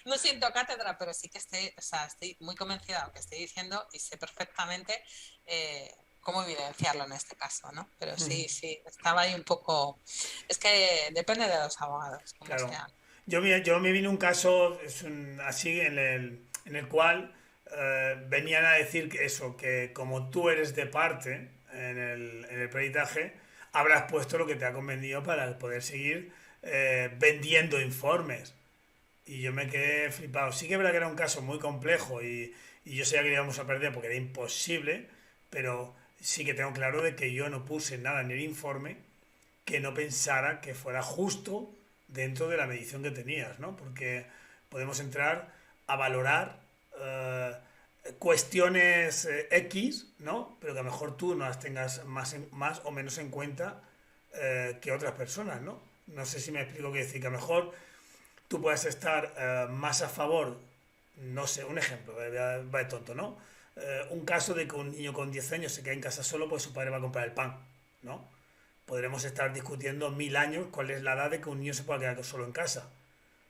no siento cátedra, pero sí que estoy muy convencida de lo que estoy diciendo y sé perfectamente cómo evidenciarlo en este caso, ¿no? Pero sí, estaba ahí un poco... Es que depende de los abogados, como Claro. sean. Yo me vine un caso así en el cual venían a decir que eso, que como tú eres de parte en el peritaje, habrás puesto lo que te ha convenido para poder seguir vendiendo informes. Y yo me quedé flipado. Sí que es verdad que era un caso muy complejo y yo sabía que íbamos a perder porque era imposible, pero sí que tengo claro de que yo no puse nada en el informe que no pensara que fuera justo dentro de la medición que tenías, ¿no? Porque podemos entrar a valorar cuestiones X, ¿no? Pero que a lo mejor tú no las tengas más o menos en cuenta que otras personas, ¿no? No sé si me explico qué decir, que a lo mejor tú puedes estar más a favor, no sé, un ejemplo, va de tonto, ¿no? Un caso de que un niño con 10 años se queda en casa solo, pues su padre va a comprar el pan, ¿no? Podremos estar discutiendo 1000 años cuál es la edad de que un niño se pueda quedar solo en casa.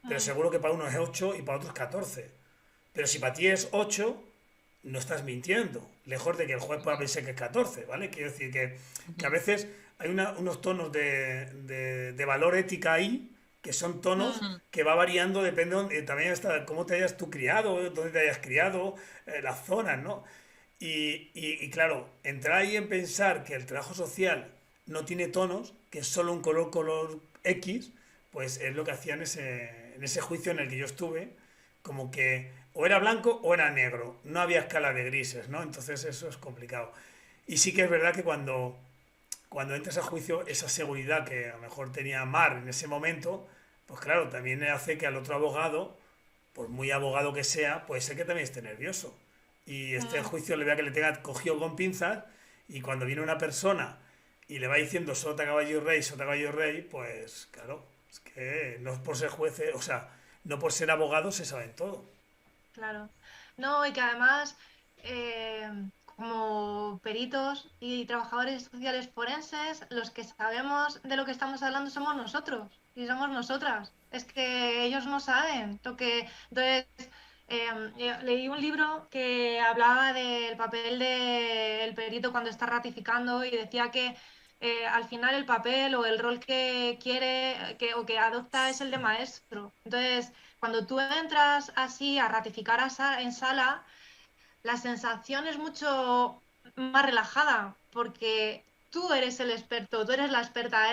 Pero Mm, seguro que para uno es 8 y para otros 14. Pero si para ti es 8 no estás mintiendo. Lejos de que el juez pueda pensar que es 14, ¿vale? Quiero decir que a veces hay unos tonos de valor ética ahí que son tonos que va variando, depende también hasta cómo te hayas tú criado, dónde te hayas criado, las zonas, ¿no? Y claro, entrar ahí en pensar que el trabajo social no tiene tonos, que es solo un color X, pues es lo que hacía en ese juicio en el que yo estuve, como que o era blanco o era negro, no había escala de grises, ¿no? Entonces eso es complicado. Y sí que es verdad que cuando entras a juicio, esa seguridad que a lo mejor tenía Mar en ese momento, pues claro, también hace que al otro abogado, por muy abogado que sea, puede ser que también esté nervioso. Y este mm. juicio le vea que le tenga cogido con pinzas y cuando viene una persona y le va diciendo sota caballo rey, pues claro, es que no por ser juez, o sea, no por ser abogado se sabe todo. Claro. No, y que además, como peritos y trabajadores sociales forenses, los que sabemos de lo que estamos hablando somos nosotros y somos nosotras. Es que ellos no saben lo que... Entonces, yo leí un libro que hablaba del papel del perito cuando está ratificando y decía que al final el papel o el rol que quiere o que adopta es el de maestro. Entonces, cuando tú entras así a ratificar en sala, la sensación es mucho más relajada porque tú eres el experto, tú eres la experta,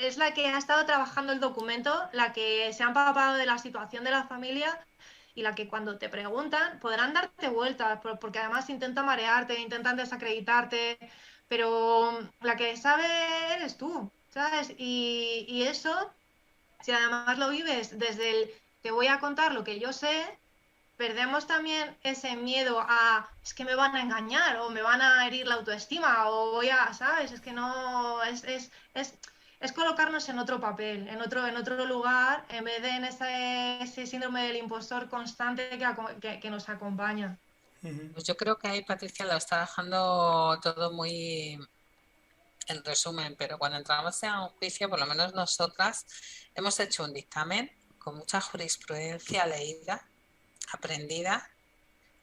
es la que ha estado trabajando el documento, la que se ha empapado de la situación de la familia y la que cuando te preguntan podrán darte vueltas, porque además intentan marearte, intentan desacreditarte, pero la que sabe eres tú, ¿sabes? Y eso, si además lo vives desde el te voy a contar lo que yo sé, perdemos también ese miedo a es que me van a engañar o me van a herir la autoestima o voy a, ¿sabes? Es que no, es colocarnos en otro papel, en otro lugar, en vez de en ese síndrome del impostor constante que nos acompaña. Pues yo creo que ahí Patricia lo está dejando todo muy en resumen, pero cuando entramos en un juicio, por lo menos nosotras hemos hecho un dictamen con mucha jurisprudencia leída, aprendida,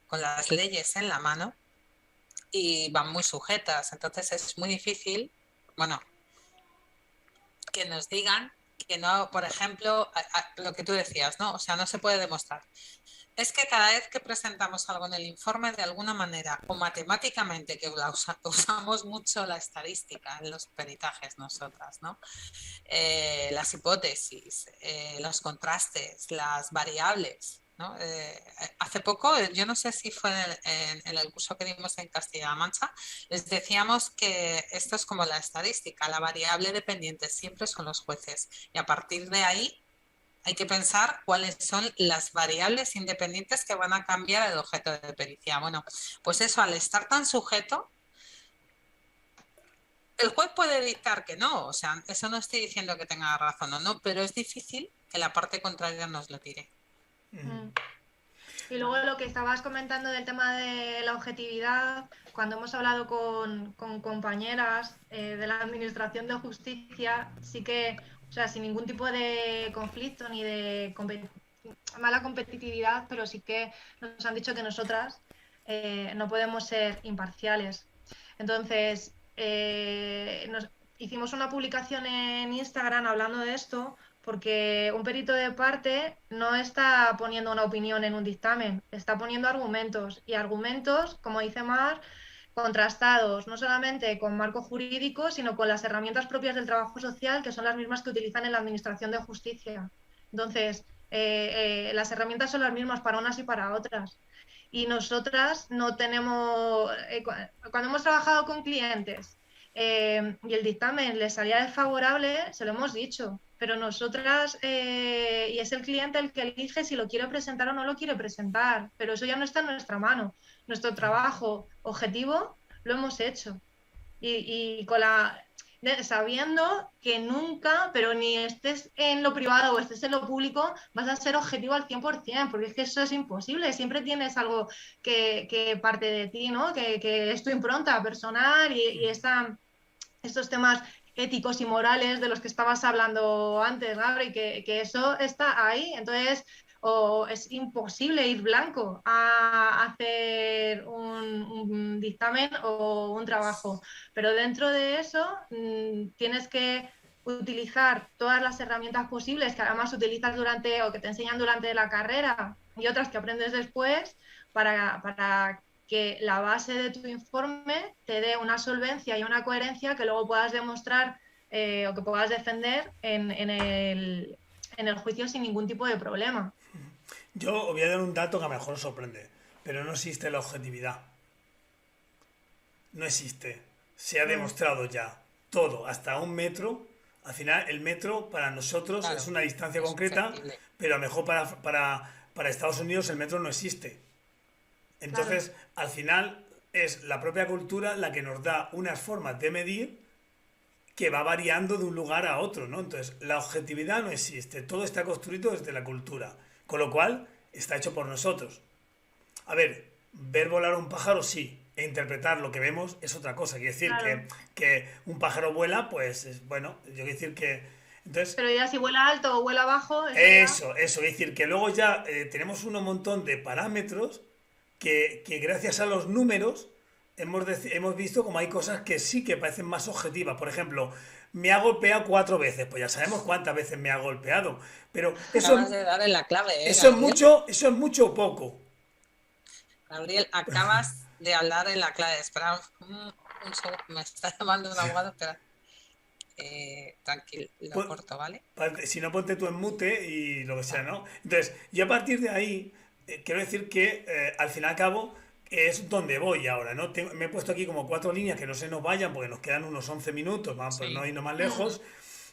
con las leyes en la mano y van muy sujetas. Entonces es muy difícil, bueno, que nos digan que no, por ejemplo, lo que tú decías, ¿no? O sea, no se puede demostrar. Es que cada vez que presentamos algo en el informe, de alguna manera, o matemáticamente, que usamos mucho la estadística en los peritajes nosotras, ¿no? Las hipótesis, los contrastes, las variables, ¿no? Hace poco, yo no sé si fue en el curso que dimos en Castilla-La Mancha, les decíamos que esto es como la estadística, la variable dependiente siempre son los jueces y a partir de ahí hay que pensar cuáles son las variables independientes que van a cambiar el objeto de pericia. Bueno, pues eso, al estar tan sujeto, el juez puede dictar que no, o sea, eso no estoy diciendo que tenga razón o no, pero es difícil que la parte contraria nos lo tire. Y luego lo que estabas comentando del tema de la objetividad, cuando hemos hablado con compañeras de la Administración de Justicia, sí que, o sea, sin ningún tipo de conflicto ni de mala competitividad, pero sí que nos han dicho que nosotras no podemos ser imparciales. Entonces, hicimos una publicación en Instagram hablando de esto, porque un perito de parte no está poniendo una opinión en un dictamen, está poniendo argumentos, y argumentos, como dice Mar, contrastados, no solamente con marco jurídico, sino con las herramientas propias del trabajo social, que son las mismas que utilizan en la Administración de Justicia. Entonces, las herramientas son las mismas para unas y para otras. Y nosotras no tenemos, cuando hemos trabajado con clientes y el dictamen les salía desfavorable, se lo hemos dicho, pero nosotras, y es el cliente el que elige si lo quiere presentar o no lo quiere presentar, pero eso ya no está en nuestra mano. Nuestro trabajo objetivo lo hemos hecho. Y con sabiendo que nunca, pero ni estés en lo privado o estés en lo público, vas a ser objetivo al 100%, porque es que eso es imposible. Siempre tienes algo que parte de ti, ¿no? Que es tu impronta personal y estos temas éticos y morales de los que estabas hablando antes, Gabri, que eso está ahí. Entonces, es imposible ir blanco a hacer un dictamen o un trabajo. Pero dentro de eso tienes que utilizar todas las herramientas posibles que además utilizas durante o que te enseñan durante la carrera y otras que aprendes después para que la base de tu informe te dé una solvencia y una coherencia que luego puedas demostrar o que puedas defender en el juicio sin ningún tipo de problema. Yo os voy a dar un dato que a lo mejor os sorprende, pero no existe la objetividad. No existe. Se ha demostrado ya todo, hasta un metro. Al final, el metro para nosotros es una distancia concreta, pero a lo mejor para Estados Unidos el metro no existe. Entonces, al final, es la propia cultura la que nos da unas formas de medir que va variando de un lugar a otro, ¿no? Entonces, la objetividad no existe. Todo está construido desde la cultura. Con lo cual, está hecho por nosotros. A ver, ver volar un pájaro sí, e interpretar lo que vemos es otra cosa. Quiere decir que un pájaro vuela, pues, bueno, yo quiero decir que... Entonces, pero ya si vuela alto o vuela bajo... Eso, es decir, que luego ya tenemos un montón de parámetros que gracias a los números hemos visto como hay cosas que sí que parecen más objetivas. Por ejemplo, me ha golpeado 4 veces, pues ya sabemos cuántas veces me ha golpeado. Pero eso, acabas de dar en la clave, eso es mucho o poco. Gabriel, acabas de hablar en la clave. Espera un segundo, me está llamando un abogado, espera. Tranquilo, lo corto, ¿vale? Si no, ponte tú en mute y lo que sea, ¿no? Entonces, yo a partir de ahí, quiero decir que al fin y al cabo es donde voy ahora, ¿no? Me he puesto aquí como 4 líneas que no se nos vayan porque nos quedan unos 11 minutos, vamos, pues no irnos más lejos.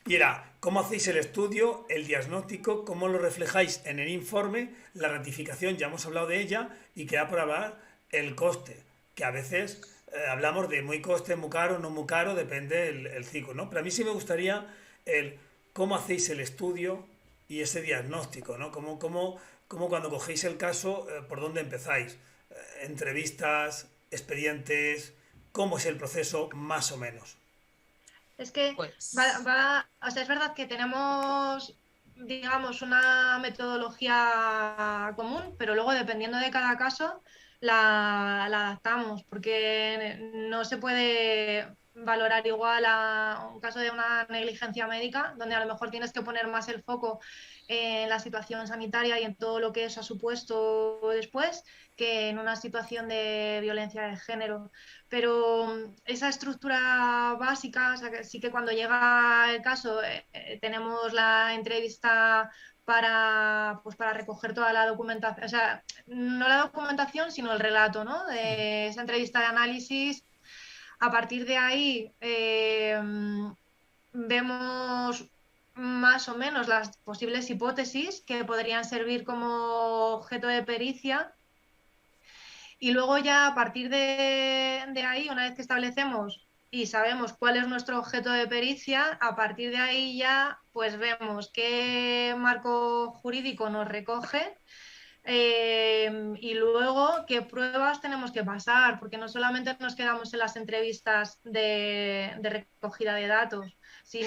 Y era, ¿cómo hacéis el estudio, el diagnóstico, cómo lo reflejáis en el informe, la ratificación, ya hemos hablado de ella, y queda por hablar el coste, que a veces hablamos de muy coste, muy caro, no muy caro, depende el ciclo, ¿no? Pero a mí sí me gustaría el cómo hacéis el estudio y ese diagnóstico, ¿no? Cómo cuando cogéis el caso, por dónde empezáis. Entrevistas, expedientes, cómo es el proceso más o menos. Es que Pues o sea, es verdad que tenemos, digamos, una metodología común, pero luego dependiendo de cada caso la adaptamos, porque no se puede valorar igual a un caso de una negligencia médica, donde a lo mejor tienes que poner más el foco en la situación sanitaria y en todo lo que eso ha supuesto después, que en una situación de violencia de género. Pero esa estructura básica, o sea, que sí que cuando llega el caso tenemos la entrevista pues para recoger toda la documentación, o sea, no la documentación, sino el relato, ¿no? De esa entrevista de análisis. A partir de ahí vemos más o menos las posibles hipótesis que podrían servir como objeto de pericia. Y luego ya a partir de ahí, una vez que establecemos y sabemos cuál es nuestro objeto de pericia, a partir de ahí ya pues vemos qué marco jurídico nos recoge y luego qué pruebas tenemos que pasar, porque no solamente nos quedamos en las entrevistas de recogida de datos,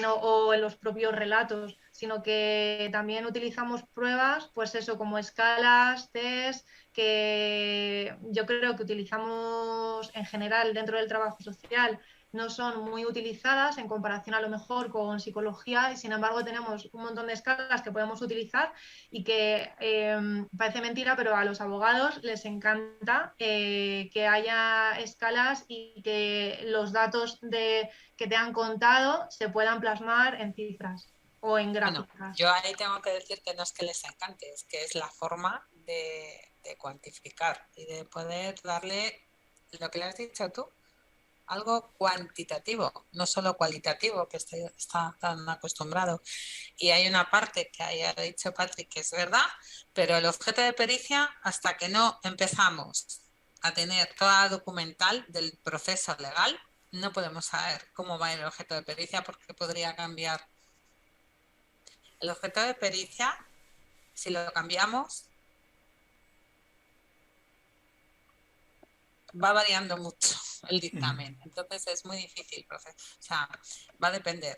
o en los propios relatos, sino que también utilizamos pruebas, pues eso, como escalas, test, que yo creo que utilizamos en general dentro del trabajo social, no son muy utilizadas en comparación a lo mejor con psicología, y sin embargo tenemos un montón de escalas que podemos utilizar y que parece mentira, pero a los abogados les encanta que haya escalas y que los datos que te han contado se puedan plasmar en cifras o en bueno, gráficas. yo ahí tengo que decir que no es que les encante, es que es la forma de cuantificar y de poder darle lo que le has dicho tú, algo cuantitativo, no solo cualitativo, que está tan acostumbrado. Y hay una parte que haya dicho Patrick que es verdad, pero el objeto de pericia, hasta que no empezamos a tener toda la documental del proceso legal, no podemos saber cómo va el objeto de pericia porque podría cambiar. El objeto de pericia, si lo cambiamos, va variando mucho el dictamen. Entonces es muy difícil, o sea, va a depender.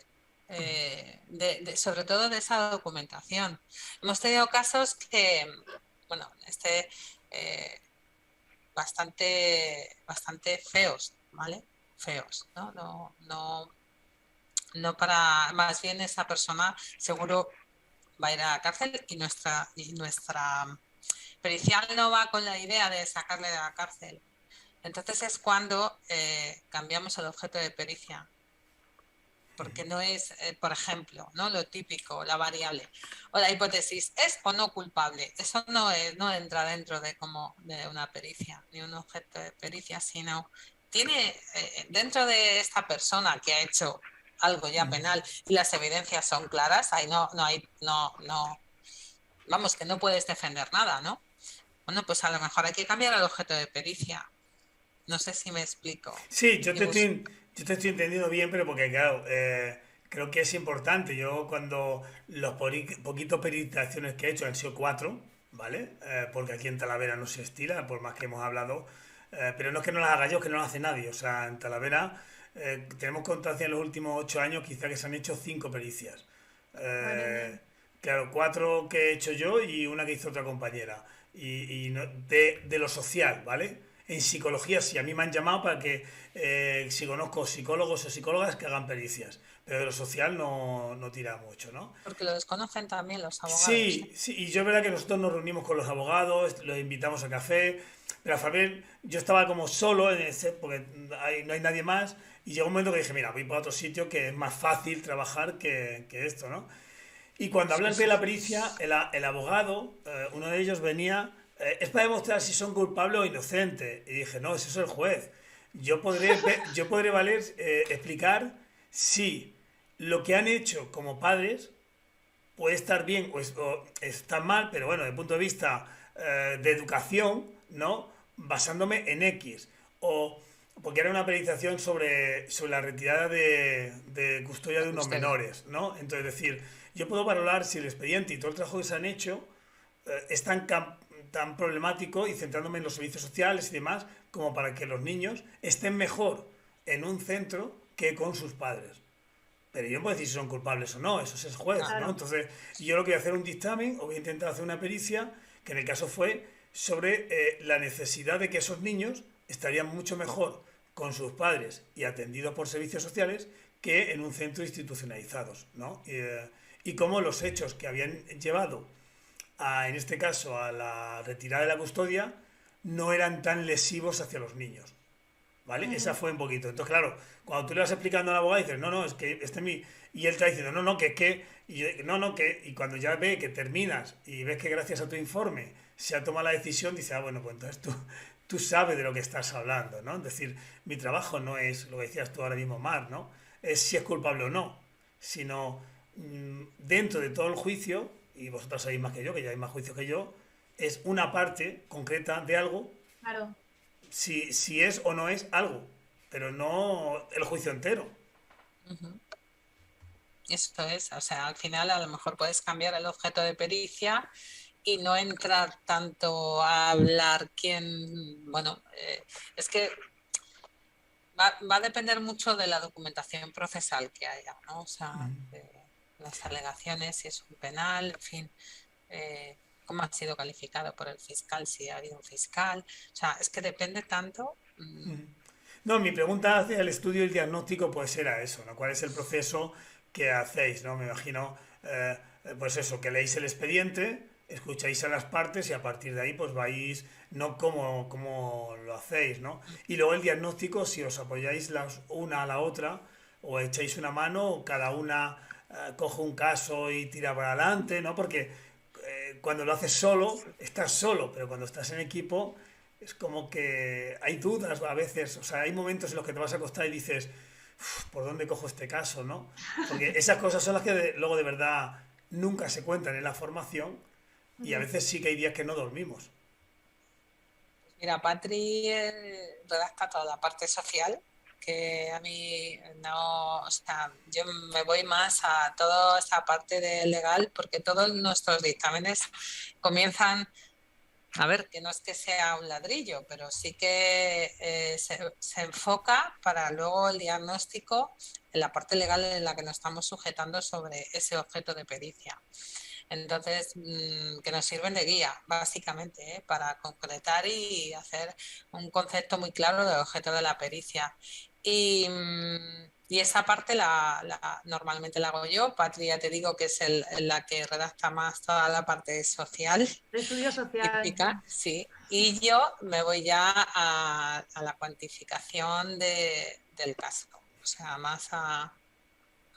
Sobre todo de esa documentación. Hemos tenido casos que, bueno, bastante feos, ¿vale? Feos, ¿no? No para, más bien esa persona seguro va a ir a la cárcel y nuestra pericial no va con la idea de sacarle de la cárcel. Entonces es cuando cambiamos el objeto de pericia, porque no es, por ejemplo, ¿no? Lo típico, la variable o la hipótesis, ¿es o no culpable? Eso no entra dentro de una pericia, ni un objeto de pericia, sino tiene dentro de esta persona que ha hecho algo ya penal y las evidencias son claras, ahí vamos, que no puedes defender nada, ¿no? Bueno, pues a lo mejor hay que cambiar el objeto de pericia. No sé si me explico. Sí, yo te estoy entendiendo bien, pero porque claro, creo que es importante. Yo cuando los poquitos peritaciones que he hecho han sido 4, ¿vale? Porque aquí en Talavera no se estila, por más que hemos hablado. Pero no es que no las haga yo, es que no las hace nadie. O sea, en Talavera tenemos constancia en los últimos 8 años, quizá que se han hecho 5 pericias. Eh, claro, 4 que he hecho yo y una que hizo otra compañera. De lo social, ¿vale? En psicología sí, a mí me han llamado para que si conozco psicólogos o psicólogas que hagan pericias, pero de lo social no tira mucho, ¿no? Porque lo desconocen también los abogados. Sí, sí, y yo es verdad que nosotros nos reunimos con los abogados, los invitamos a café, pero a Fabián yo estaba como solo en ese, porque no hay nadie más, y llegó un momento que dije, mira, voy para otro sitio que es más fácil trabajar que esto, ¿no? Y cuando Sí, hablan de sí, la sí. pericia, el abogado, uno de ellos venía, es para demostrar si son culpables o inocentes. Y dije, no, eso es el juez. Yo podré explicar si lo que han hecho como padres puede estar bien o está mal, pero bueno, desde el punto de vista de educación, ¿no? Basándome en X. O porque era una pericia sobre la retirada de custodia de unos Custodia. menores, ¿no? Entonces, es decir, yo puedo valorar si el expediente y todo el trabajo que se han hecho es tan problemático y centrándome en los servicios sociales y demás, como para que los niños estén mejor en un centro que con sus padres. Pero yo no puedo decir si son culpables o no, eso es el juez, ¿no? Claro. Claro. Entonces, yo lo que voy a hacer un dictamen o voy a intentar hacer una pericia, que en el caso fue sobre la necesidad de que esos niños estarían mucho mejor con sus padres y atendidos por servicios sociales que en un centro institucionalizados, ¿no? Y cómo los hechos que habían llevado en este caso, a la retirada de la custodia, no eran tan lesivos hacia los niños. ¿Vale? Esa Ujú. fue un poquito. Entonces, claro, cuando tú le vas explicando al abogado, dices, no, no, es que este es mi. Y él te va diciendo, no, no, que es que. Y no, no, que. Y cuando ya ve que terminas y ves que gracias a tu informe se ha tomado la decisión, dice, ah, bueno, pues entonces tú sabes de lo que estás hablando, ¿no? Es decir, mi trabajo no es lo que decías tú ahora mismo, Mar, ¿no? Es si es culpable o no, sino dentro de todo el juicio, y vosotros sabéis más que yo, que ya hay más juicios que yo, es una parte concreta de algo Claro. si es o no es algo, pero no el juicio entero. Ujú. Eso es, o sea, al final a lo mejor puedes cambiar el objeto de pericia y no entrar tanto a hablar quién, bueno, es que va a depender mucho de la documentación procesal que haya, ¿no? O sea, de las alegaciones, si es un penal, en fin, cómo ha sido calificado por el fiscal, si ha habido un fiscal, o sea, es que depende tanto. No, mi pregunta hacia el estudio y el diagnóstico pues era eso, ¿no? ¿Cuál es el proceso que hacéis, ¿no? Me imagino, pues eso, que leéis el expediente, escucháis a las partes y a partir de ahí pues vais, no cómo lo hacéis, ¿no? Y luego el diagnóstico, si os apoyáis una a la otra o echáis una mano, o cada una coge un caso y tira para adelante, ¿no? Porque cuando lo haces solo, estás solo, pero cuando estás en equipo es como que hay dudas a veces, o sea, hay momentos en los que te vas a acostar y dices, "Uf, ¿por dónde cojo este caso, no? Porque esas cosas son las que luego de verdad nunca se cuentan en la formación y a Ujú. veces sí que hay días que no dormimos. Mira, Patri redacta toda la parte social, que a mí no, o sea, yo me voy más a toda esa parte de legal, porque todos nuestros dictámenes comienzan, a ver, que no es que sea un ladrillo, pero sí que se enfoca para luego el diagnóstico en la parte legal en la que nos estamos sujetando sobre ese objeto de pericia. Entonces, que nos sirven de guía, básicamente, para concretar y hacer un concepto muy claro del objeto de la pericia. Y esa parte normalmente la hago yo. Patria, te digo que es la que redacta más toda la parte social, De estudio social, sí. típica, sí. Y yo me voy ya a la cuantificación del caso, o sea, más a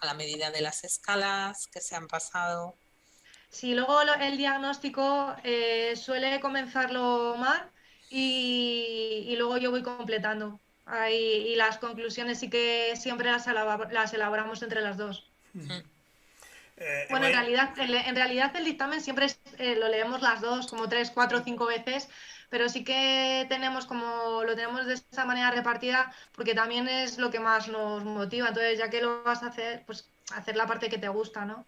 la medida de las escalas que se han pasado. Sí, luego el diagnóstico suele comenzarlo Mar y luego yo voy completando. Y las conclusiones sí que siempre las elaboramos entre las dos. Mm. Bueno, en realidad el dictamen siempre lo leemos las dos, como tres, cuatro, cinco veces, pero sí que tenemos como lo tenemos de esa manera repartida, porque también es lo que más nos motiva. Entonces, ya que lo vas a hacer, pues hacer la parte que te gusta, ¿no?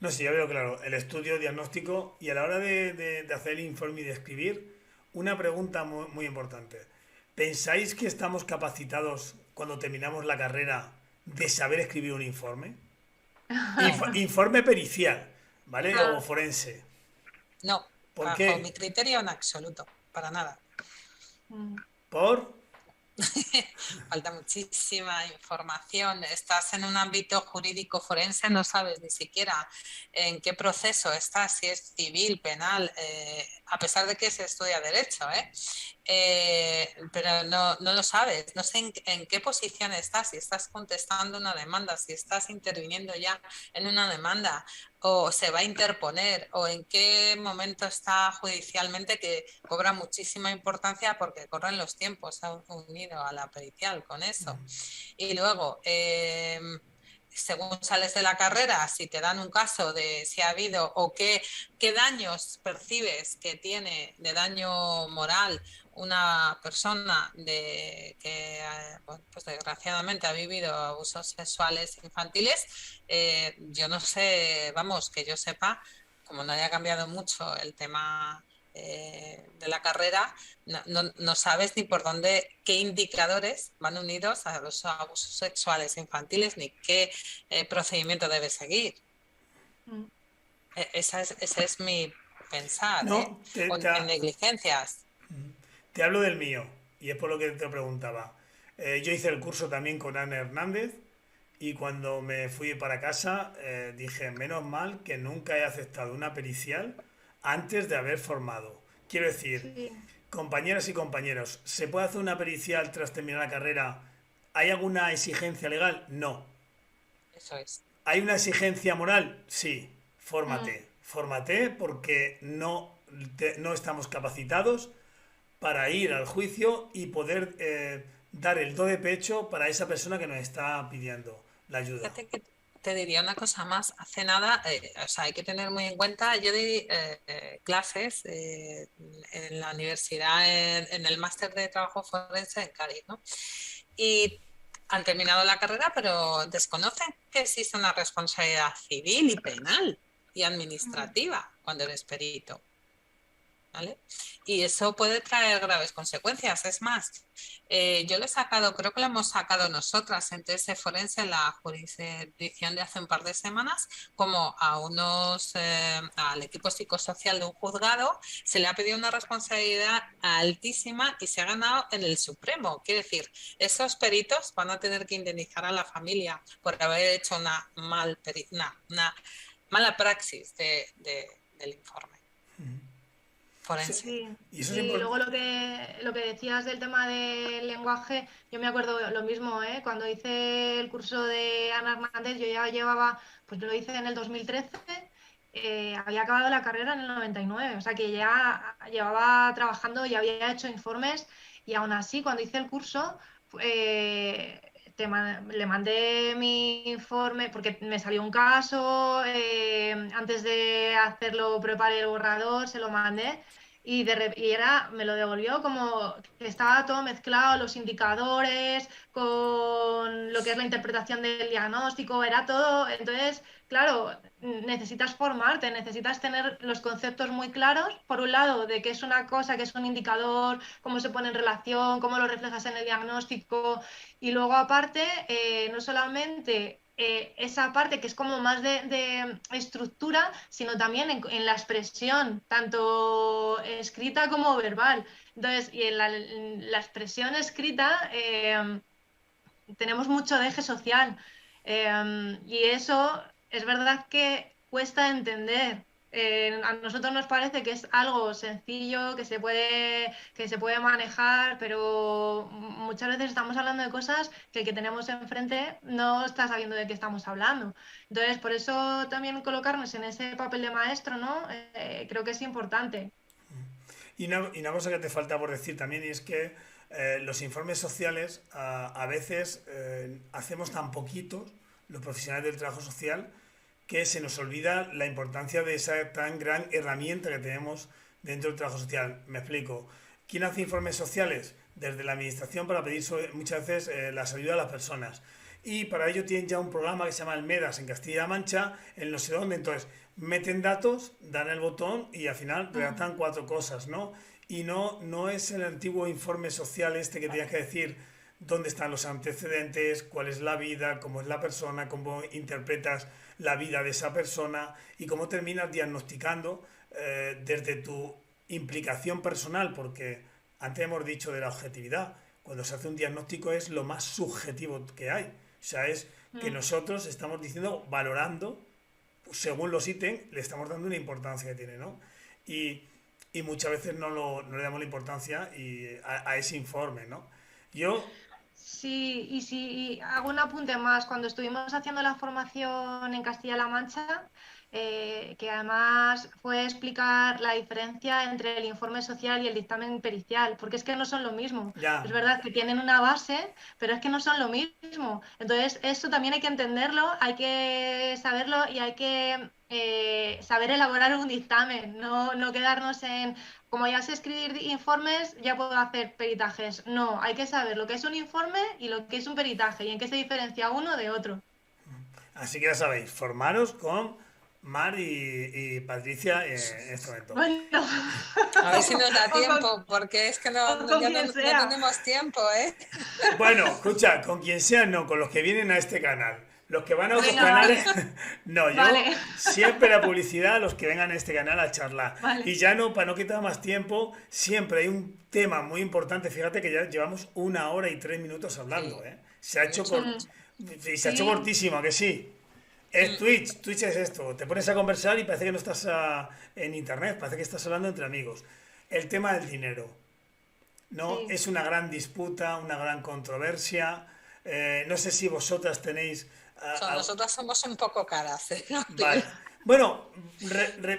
No sé, ya veo claro, el estudio diagnóstico y a la hora de hacer el informe y de escribir, una pregunta muy, muy importante. ¿Pensáis que estamos capacitados cuando terminamos la carrera de saber escribir un informe? Informe pericial, ¿vale? O No, forense. no, ¿Por bajo mi qué? criterio en absoluto, para nada. Mm. ¿Por? Falta muchísima información. Estás en un ámbito jurídico forense, no sabes ni siquiera en qué proceso estás, si es civil, penal, a pesar de que se estudia derecho, pero no lo sabes. No sé en qué posición estás, si estás contestando una demanda, si estás interviniendo ya en una demanda o se va a interponer o en qué momento está judicialmente, que cobra muchísima importancia porque corren los tiempos unido a la pericial con eso. Y luego, según sales de la carrera, si te dan un caso de si ha habido o qué daños percibes que tiene de daño moral una persona que bueno, pues desgraciadamente ha vivido abusos sexuales infantiles, yo no sé, vamos, que yo sepa, como no haya cambiado mucho el tema de la carrera, no sabes ni por dónde, qué indicadores van unidos a los abusos sexuales infantiles, ni qué procedimiento debe seguir. Mm. Ese es mi pensar, No, o en negligencias. te hablo del mío, y es por lo que te preguntaba. Yo hice el curso también con Ana Hernández, y cuando me fui para casa dije, menos mal que nunca he aceptado una pericial antes de haber formado. Quiero decir, Sí. compañeras y compañeros, ¿se puede hacer una pericial tras terminar la carrera? ¿Hay alguna exigencia legal? No. Eso es. ¿Hay una exigencia moral? Sí. Mm. Fórmate. Fórmate porque no estamos capacitados para ir al juicio y poder dar el do de pecho para esa persona que nos está pidiendo la ayuda. Fíjate que te diría una cosa más. Hace nada, o sea, hay que tener muy en cuenta, yo di clases en la universidad, en el máster de trabajo forense en Cádiz, ¿no? Y han terminado la carrera, pero desconocen que existe una responsabilidad civil y penal y Mm. administrativa cuando eres perito. ¿Vale? Y eso puede traer graves consecuencias. Es más, yo lo he sacado, creo que lo hemos sacado nosotras en TS Forense en la jurisdicción de hace un par de semanas, como al equipo psicosocial de un juzgado se le ha pedido una responsabilidad altísima y se ha ganado en el Supremo. Quiere decir, esos peritos van a tener que indemnizar a la familia por haber hecho una mala praxis del informe Sí. forense. Sí, Y eso es y luego importante. lo que decías del tema del lenguaje, yo me acuerdo lo mismo, ¿eh? Cuando hice el curso de Ana Hernández, yo ya llevaba, pues yo lo hice en el 2013, había acabado la carrera en el 99, o sea que ya llevaba trabajando y había hecho informes y aún así cuando hice el curso, eh, le mandé mi informe porque me salió un caso, antes de hacerlo preparé el borrador, se lo mandé me lo devolvió como que estaba todo mezclado, los indicadores, con lo que es la interpretación del diagnóstico, era todo. Entonces, claro, necesitas formarte, necesitas tener los conceptos muy claros, por un lado, de qué es una cosa, qué es un indicador, cómo se pone en relación, cómo lo reflejas en el diagnóstico, y luego aparte, no solamente esa parte que es como más de estructura, sino también en la expresión, tanto escrita como verbal. Entonces, y en la expresión escrita tenemos mucho de eje social, y eso es verdad que cuesta entender. A nosotros nos parece que es algo sencillo, que se puede manejar, pero muchas veces estamos hablando de cosas que el que tenemos enfrente no está sabiendo de qué estamos hablando. Entonces, por eso también colocarnos en ese papel de maestro, ¿no? Creo que es importante. Y una cosa que te falta por decir también y es que los informes sociales a veces hacemos tan poquitos, los profesionales del trabajo social, que se nos olvida la importancia de esa tan gran herramienta que tenemos dentro del trabajo social. Me explico. ¿Quién hace informes sociales? Desde la administración para pedir muchas veces la ayuda a las personas. Y para ello tienen ya un programa que se llama Almedas en Castilla-La Mancha, en no sé dónde. Entonces, meten datos, dan el botón y al final Mm. redactan cuatro cosas, ¿no? Y no es el antiguo informe social este que tenías que decir dónde están los antecedentes, cuál es la vida, cómo es la persona, cómo interpretas la vida de esa persona y cómo terminas diagnosticando desde tu implicación personal, porque antes hemos dicho de la objetividad, cuando se hace un diagnóstico es lo más subjetivo que hay, o sea, es que Mm. nosotros estamos diciendo, valorando, según los ítems, le estamos dando una importancia que tiene, ¿no? Y, y muchas veces no le damos la importancia a ese informe, ¿no? Yo, Sí, y si hago un apunte más, cuando estuvimos haciendo la formación en Castilla-La Mancha, que además fue explicar la diferencia entre el informe social y el dictamen pericial, porque es que no son lo mismo. Ya. Es verdad que tienen una base, pero es que no son lo mismo. Entonces, eso también hay que entenderlo, hay que saberlo y hay que saber elaborar un dictamen, no quedarnos en, como ya sé escribir informes, ya puedo hacer peritajes. No, hay que saber lo que es un informe y lo que es un peritaje y en qué se diferencia uno de otro. Así que ya sabéis, formaros con Mar y Patricia en este momento. Bueno, A ver si nos da o con, tiempo, porque es que o con ya quien no sea. tenemos tiempo, ¿eh? Bueno, escucha, con quien sea, no, con los que vienen a este canal. Los que van a otros Venga, canales, vale, no, yo vale, siempre la publicidad a los que vengan a este canal a charlar. vale. Y ya no, para no quitar más tiempo, siempre hay un tema muy importante. Fíjate que ya llevamos 1 hora y 3 minutos hablando, Sí, ¿eh? Se ha hecho, mucho, Mm, mucho. y se ha hecho sí, cortísimo, ¿a que sí? Es Mm, Twitch, Twitch es esto. Te pones a conversar y parece que no estás en internet, parece que estás hablando entre amigos. El tema del dinero. ¿No? sí. Es una gran disputa, una gran controversia. No sé si vosotras tenéis... Nosotras somos un poco caras, ¿eh? Vale. Bueno,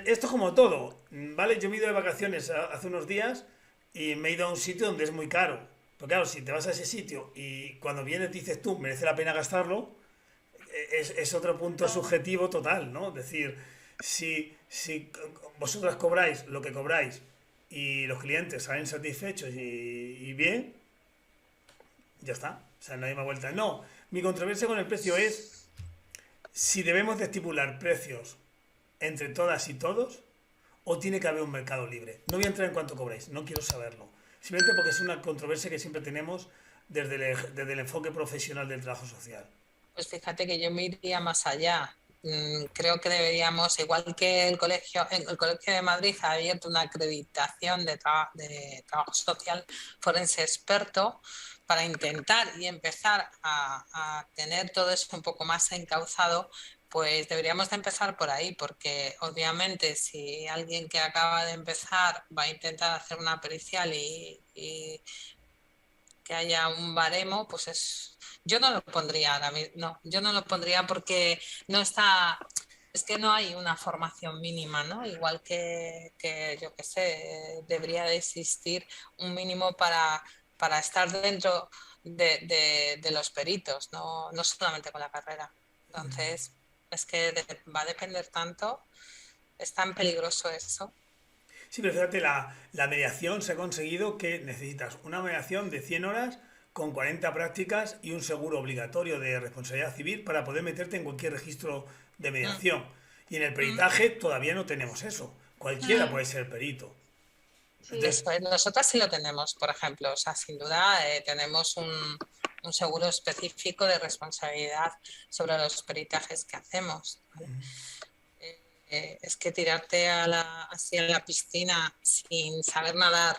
esto es como todo, ¿vale? Yo me he ido de vacaciones hace unos días y me he ido a un sitio donde es muy caro. Pero claro, si te vas a ese sitio y cuando vienes dices tú, merece la pena gastarlo, es otro punto No, subjetivo total, ¿no? Es decir, si vosotras cobráis lo que cobráis y los clientes salen satisfechos y bien, ya está. O sea, no hay más vuelta. No, mi controversia con el precio es si debemos de estipular precios entre todas y todos o tiene que haber un mercado libre. No voy a entrar en cuánto cobráis, no quiero saberlo. Simplemente porque es una controversia que siempre tenemos desde el enfoque profesional del trabajo social. Pues fíjate que yo me iría más allá. Creo que deberíamos, igual que el Colegio de Madrid ha abierto una acreditación de trabajo social forense experto para intentar y empezar a tener todo eso un poco más encauzado, pues deberíamos de empezar por ahí, porque obviamente si alguien que acaba de empezar va a intentar hacer una pericial y que haya un baremo, pues yo no lo pondría ahora mismo, no, yo no lo pondría porque no está, es que no hay una formación mínima, ¿no? Igual que yo qué sé, debería de existir un mínimo para estar dentro de los peritos, no solamente con la carrera. Entonces, es que va a depender tanto, es tan peligroso eso. Sí, pero fíjate, la mediación se ha conseguido que necesitas una mediación de 100 horas con 40 prácticas y un seguro obligatorio de responsabilidad civil para poder meterte en cualquier registro de Mm, mediación. Y en el mm. peritaje todavía no tenemos eso. Cualquiera Mm, puede ser perito. sí, Entonces, Eso es, nosotras sí lo tenemos, por ejemplo, o sea, sin duda tenemos un seguro específico de responsabilidad sobre los peritajes que hacemos. ¿Vale? Es que tirarte así a la piscina sin saber nadar.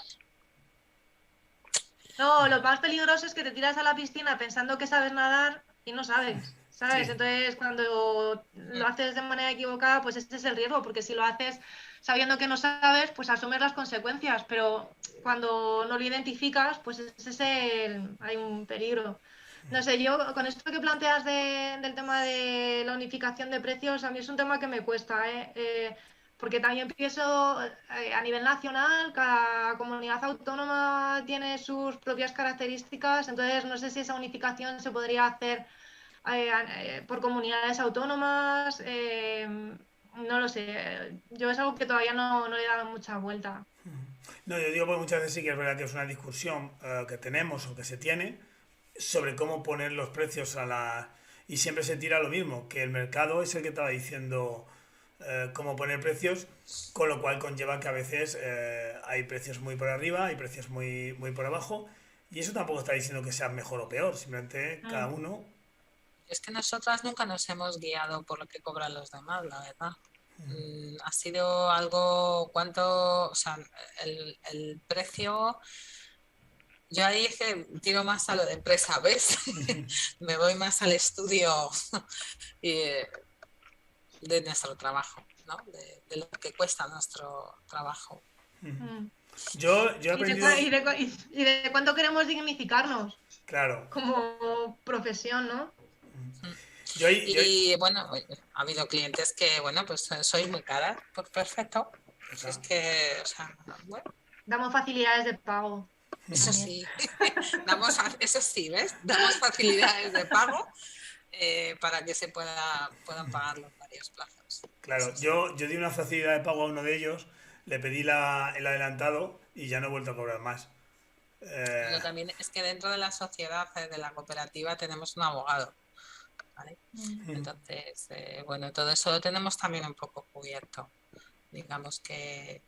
no, lo más peligroso es que te tiras a la piscina pensando que sabes nadar y no sabes, ¿sabes? sí. Entonces, cuando Mm, lo haces de manera equivocada, pues ese es el riesgo, porque si lo haces sabiendo que no sabes, pues asumes las consecuencias, pero cuando no lo identificas, pues ese es hay un peligro. No sé, yo con esto que planteas del tema de la unificación de precios, a mí es un tema que me cuesta, ¿eh? Porque también pienso a nivel nacional, cada comunidad autónoma tiene sus propias características, entonces no sé si esa unificación se podría hacer por comunidades autónomas, no lo sé, yo es algo que todavía no le he dado mucha vuelta. No, yo digo porque muchas veces sí que es verdad que es una discusión que tenemos o que se tiene sobre cómo poner los precios a la... Y siempre se tira lo mismo, que el mercado es el que estaba diciendo cómo poner precios, con lo cual conlleva que a veces hay precios muy por arriba, hay precios muy por abajo, y eso tampoco está diciendo que sea mejor o peor, simplemente cada Mm, uno... Es que nosotras nunca nos hemos guiado por lo que cobran los demás, la verdad. Ha sido algo, o sea, el precio, yo ahí es que tiro más a lo de empresa, ¿ves? Me voy más al estudio y, de nuestro trabajo, ¿no? De lo que cuesta nuestro trabajo. mm. Yo he aprendido, Y de cuánto queremos dignificarnos claro, como profesión, ¿no? Y bueno, ha habido clientes que, bueno, pues soy muy cara, pues perfecto. Si es que, o sea, bueno, Damos facilidades de pago. eso También. sí, eso sí, ¿ves? Damos facilidades de pago para que puedan pagar los varios plazos. Claro, Eso sí. yo di una facilidad de pago a uno de ellos, le pedí el adelantado y ya no he vuelto a cobrar más. Bueno, Eh, también es que dentro de la sociedad, de la cooperativa, tenemos un abogado, ¿vale? Entonces, bueno, todo eso lo tenemos también un poco cubierto. Digamos que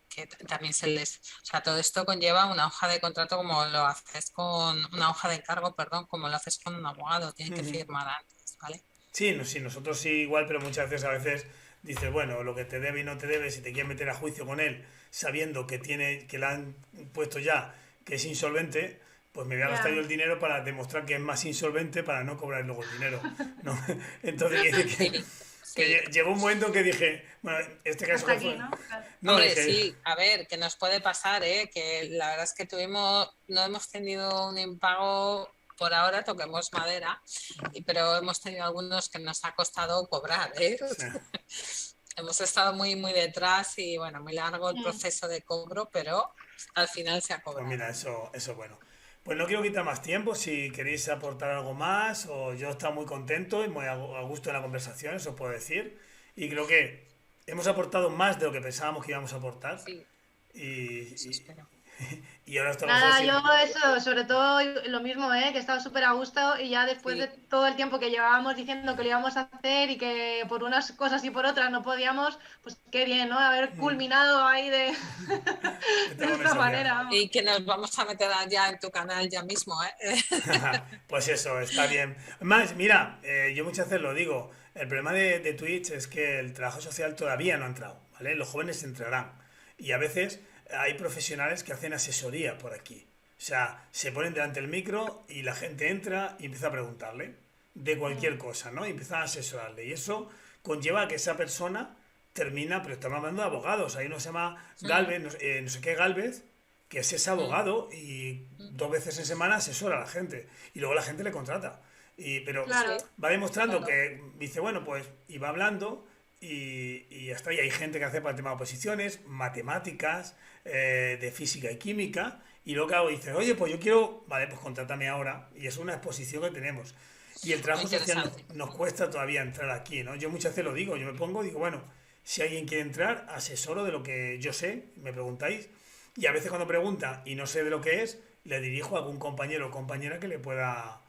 también o sea, todo esto conlleva una hoja de contrato como lo haces una hoja de encargo, perdón, como lo haces con un abogado, tiene que firmar antes, ¿vale? sí, sí, nosotros sí igual, pero muchas veces a veces dices, bueno, lo que te debe y no te debe, si te quieres meter a juicio con él sabiendo que le han puesto ya que es insolvente, pues me voy a gastar yo Ya. el dinero para demostrar que es más insolvente para no cobrar luego el dinero. ¿No? Entonces, quiere decir Sí, que sí. llegó un momento que dije, bueno, este caso Hasta que aquí, fue... ¿no? Claro. No, Hombre, dije, sí, a ver, que nos puede pasar, ¿eh? Que la verdad es que no hemos tenido un impago por ahora, toquemos madera, pero hemos tenido algunos que nos ha costado cobrar, ¿eh? o sea, Hemos estado muy, muy detrás y bueno, muy largo el Mm. proceso de cobro, pero al final se ha pues cobrado. mira, eso es bueno. Pues no quiero quitar más tiempo, si queréis aportar algo más, o yo he estado muy contento y muy a gusto en la conversación, eso puedo decir. Y creo que hemos aportado más de lo que pensábamos que íbamos a aportar. Sí, Y, eso y, espero. y ahora estamos Nada, así. yo eso, sobre todo lo mismo, ¿eh? Que he estado súper a gusto y ya después de Sí, todo el tiempo que llevábamos diciendo que lo íbamos a hacer y que por unas cosas y por otras no podíamos, pues qué bien, ¿no? Haber culminado ahí de, Esta de esta conversación. manera, vamos. y que nos vamos a meter ya en tu canal ya mismo, ¿eh? Pues eso, está bien. Más, mira, yo muchas veces lo digo, el problema de Twitch es que el trabajo social todavía no ha entrado, ¿vale? Los jóvenes entrarán. Y a veces hay profesionales que hacen asesoría por aquí. O sea, se ponen delante del micro y la gente entra y empieza a preguntarle de cualquier cosa, ¿no? Y empieza a asesorarle. Y eso conlleva a que esa persona termina, pero estamos hablando de abogados. Hay uno se llama Mm, Galvez, no sé qué Galvez, que es ese mm, abogado y mm. 2 veces en semana asesora a la gente y luego la gente le contrata. Pero Sí, Claro. va demostrando claro. que dice, bueno, pues, y va hablando y ya está. Y hay gente que hace para el tema de oposiciones, matemáticas, de física y química. Y luego claro, dice, oye, pues yo quiero, vale, pues contrátame ahora. Y es una exposición que tenemos. Y el Muy trabajo social interesante. nos cuesta todavía entrar aquí, ¿no? Yo muchas veces lo digo, yo me pongo, digo, bueno, si alguien quiere entrar, asesoro de lo que yo sé, me preguntáis. Y a veces cuando pregunta y no sé de lo que es, le dirijo a algún compañero o compañera que le pueda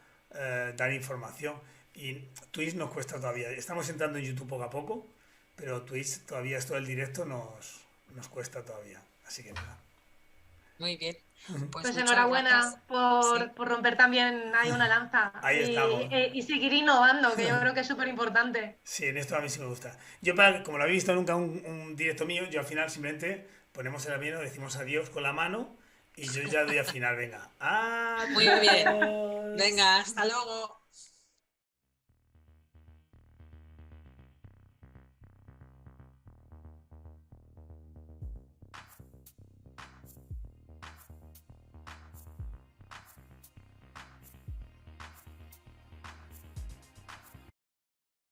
dar información. Y Twitch nos cuesta todavía. Estamos entrando en YouTube poco a poco, pero Twitch todavía esto del directo nos cuesta todavía. Así que nada. Muy bien. Pues Pues muchas gracias. enhorabuena Sí, por romper también ahí una lanza Ahí estamos. y seguir innovando, que yo creo que es súper importante. Sí, en esto a mí sí me gusta. Yo, como no había visto nunca un directo mío, yo al final simplemente ponemos el avión, decimos adiós con la mano y yo ya doy al final, venga. muy bien. Adiós. Venga, hasta luego.